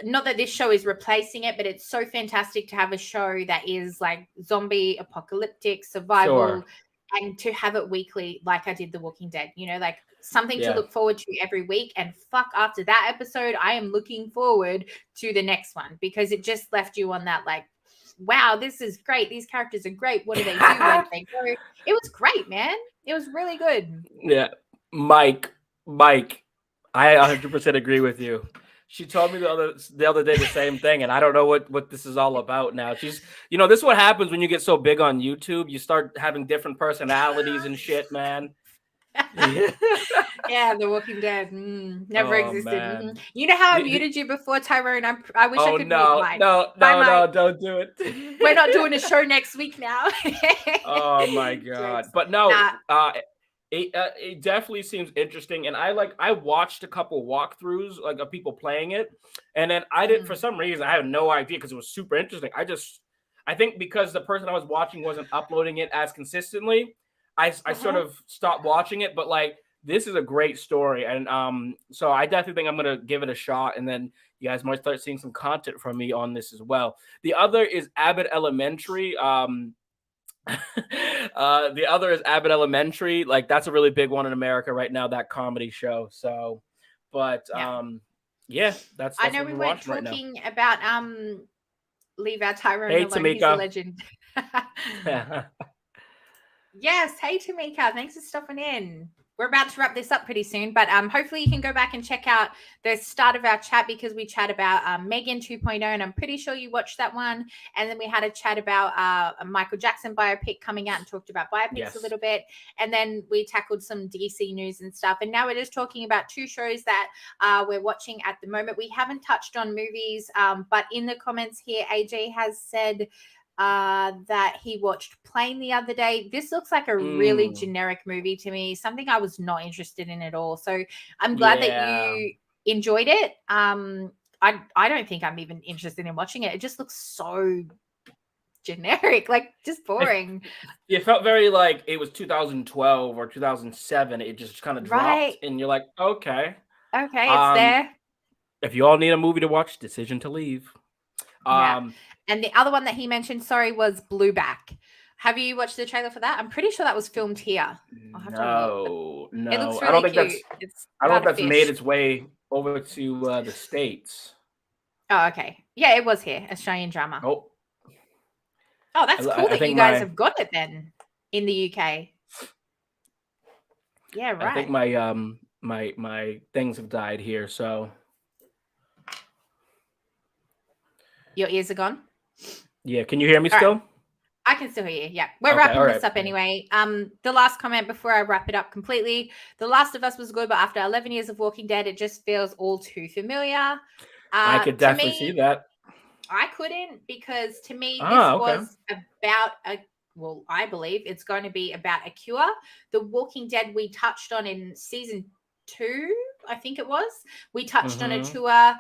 not that this show is replacing it, but it's so fantastic to have a show that is like zombie apocalyptic survival and to have it weekly like I did The Walking Dead, you know, like something to look forward to every week. And fuck, after that episode, I am looking forward to the next one because it just left you on that like, wow, this is great. These characters are great. What do they do? Where do they go? It was great, man. It was really good. Yeah. Mike, I 100% agree with you. She told me the other day the same thing, and I don't know what this is all about now. She's, you know, this is what happens when you get so big on YouTube. You start having different personalities and shit, man. Yeah, The Walking Dead. Never existed. Man. You know how I muted you before, Tyrone? I wish I could mute mine. No, don't do it. We're not doing a show next week now. Oh my God. Jokes. But no, it definitely seems interesting. And I watched a couple walkthroughs like of people playing it. And then I did, for some reason, I had no idea because it was super interesting. I think because the person I was watching wasn't uploading it as consistently, I sort of stopped watching it. But like, this is a great story. And so I definitely think I'm going to give it a shot. And then you guys might start seeing some content from me on this as well. The other is Abbott Elementary. The other is Abbott Elementary. Like, that's a really big one in America right now, that comedy show. So, but that's I know we weren't talking about leave our Tyrone alone. Tamika. He's a legend. Yes, hey Tamika, thanks for stopping in. We're about to wrap this up pretty soon, but hopefully you can go back and check out the start of our chat because we chat about Megan 2.0, and I'm pretty sure you watched that one. And then we had a chat about a Michael Jackson biopic coming out and talked about biopics a little bit. And then we tackled some DC news and stuff. And now we're just talking about two shows that we're watching at the moment. We haven't touched on movies, but in the comments here, AJ has said that he watched Plane the other day. This looks like a really generic movie to me, something I was not interested in at all. So I'm glad that you enjoyed it. I don't think I'm even interested in watching it. It just looks so generic, like just boring. It felt very like it was 2012 or 2007. It just kind of dropped, and you're like, okay, it's there. If you all need a movie to watch, Decision to Leave. And the other one that he mentioned, was Blueback. Have you watched the trailer for that? I'm pretty sure that was filmed here. No. It looks really I don't think cute. I don't think that's made its way over to the States. Oh, okay. Yeah, it was here. Australian drama. Oh, that's cool that you guys have got it then in the UK. Yeah, right. I think my things have died here, so. Your ears are gone? Yeah, can you hear me still? Right. I can still hear you. Yeah, we're wrapping this up anyway. The last comment before I wrap it up completely. The Last of Us was good, but after 11 years of Walking Dead, it just feels all too familiar. I could definitely see that. I couldn't, because to me, this was about I believe it's going to be about a cure. The Walking Dead we touched on in season 2, I think it was. We touched on a cure.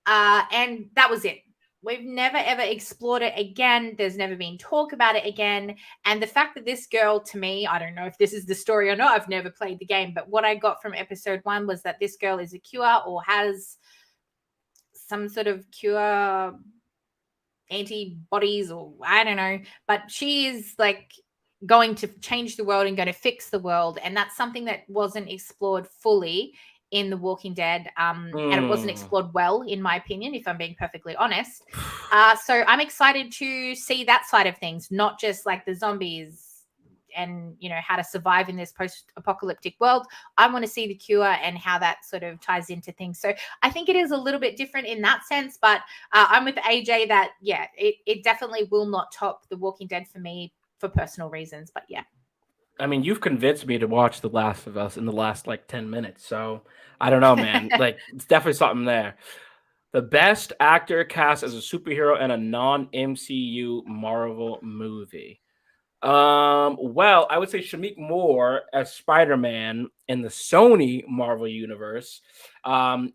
And that was it. We've never, ever explored it again. There's never been talk about it again. And the fact that this girl, to me, I don't know if this is the story or not. I've never played the game. But what I got from episode 1 was that this girl is a cure or has some sort of cure antibodies, or I don't know. But she is like going to change the world and going to fix the world. And that's something that wasn't explored fully in The Walking Dead, and it wasn't explored well, in my opinion, if I'm being perfectly honest. So I'm excited to see that side of things, not just like the zombies and, how to survive in this post-apocalyptic world. I want to see the cure and how that sort of ties into things. So I think it is a little bit different in that sense, but I'm with AJ that, it definitely will not top The Walking Dead for me for personal reasons, but yeah. I mean, you've convinced me to watch The Last of Us in the last 10 minutes. So I don't know, man. It's definitely something there. The best actor cast as a superhero in a non-MCU Marvel movie. Well, I would say Shameik Moore as Spider-Man in the Sony Marvel universe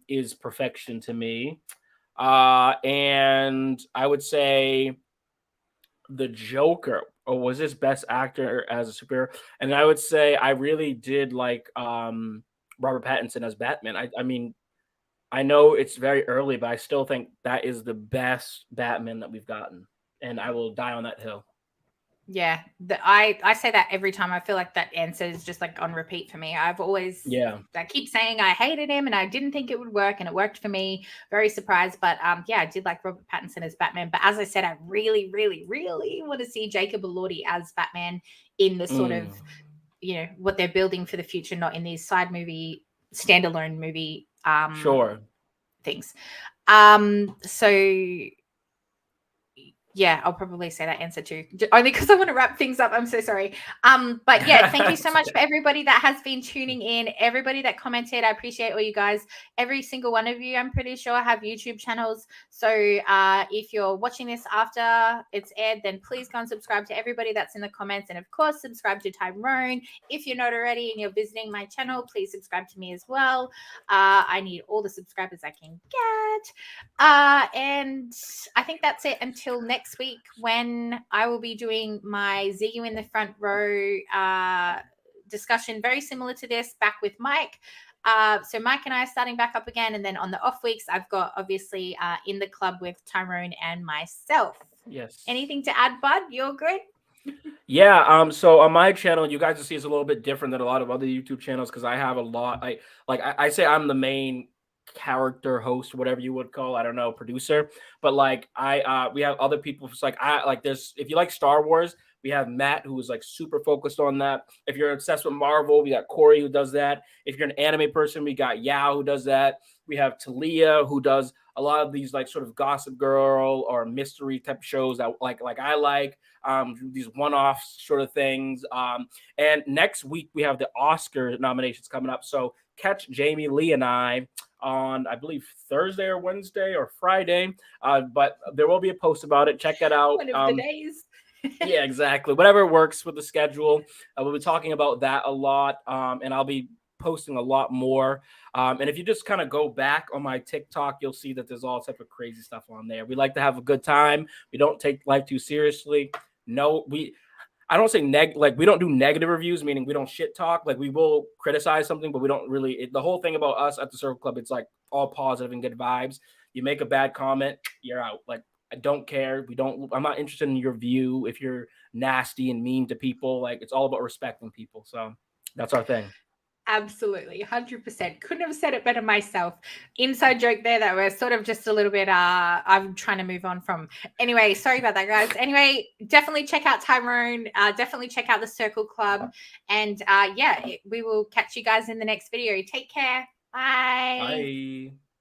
is perfection to me. And I would say the Joker, or was his best actor as a superhero. And I would say I really did like Robert Pattinson as Batman. I mean, I know it's very early, but I still think that is the best Batman that we've gotten. And I will die on that hill. Yeah, I say that every time. I feel like that answer is just like on repeat for me. I've always, I keep saying I hated him and I didn't think it would work, and it worked for me. Very surprised, but I did like Robert Pattinson as Batman. But as I said, I really, really, really want to see Jacob Elordi as Batman in the sort of, what they're building for the future, not in these side movie, standalone movie things. So Yeah, I'll probably say that answer too, only because I want to wrap things up. I'm so sorry. But yeah, thank you so much for everybody that has been tuning in, everybody that commented. I appreciate all you guys. Every single one of you, I'm pretty sure, have YouTube channels. So if you're watching this after it's aired, then please go and subscribe to everybody that's in the comments. And of course, subscribe to Tyrone. If you're not already and you're visiting my channel, please subscribe to me as well. I need all the subscribers I can get. And I think that's it until next week, when I will be doing my ZU in the Front Row discussion, very similar to this, back with Mike. So Mike and I are starting back up again, and then on the off weeks, I've got obviously in the club with Tyrone and myself. Yes. Anything to add, Bud? You're good? Yeah. So on my channel, you guys will see it's a little bit different than a lot of other YouTube channels, because I have a lot. I say I'm the main character, host, whatever you would call, I don't know, producer, but like we have other people. It's like there's, if you like Star Wars, we have Matt, who is like super focused on that. If you're obsessed with Marvel, we got Corey, who does that. If you're an anime person, we got Yao, who does that. We have Talia, who does a lot of these like sort of Gossip Girl or mystery type shows that like I like, these one-off sort of things. And next week we have the Oscar nominations coming up, so catch Jamie Lee and I on, I believe, Thursday or Wednesday or Friday. But there will be a post about it. Check it out. One of the days. Yeah, exactly. Whatever works with the schedule. We'll be talking about that a lot. And I'll be posting a lot more. And if you just kind of go back on my TikTok, you'll see that there's all type of crazy stuff on there. We like to have a good time. We don't take life too seriously. No, I don't say we don't do negative reviews, meaning we don't shit talk. Like, we will criticize something, but we don't really, the whole thing about us at the Circle Club, it's like all positive and good vibes. You make a bad comment, you're out. Like, I don't care. I'm not interested in your view. If you're nasty and mean to people, like, it's all about respecting people. So that's our thing. Absolutely, 100%. Couldn't have said it better myself. Inside joke there that we're sort of just a little bit, I'm trying to move on from. Anyway, sorry about that, guys. Anyway, definitely check out Tyrone. Definitely check out the Circle Club. And yeah, we will catch you guys in the next video. Take care. Bye. Bye.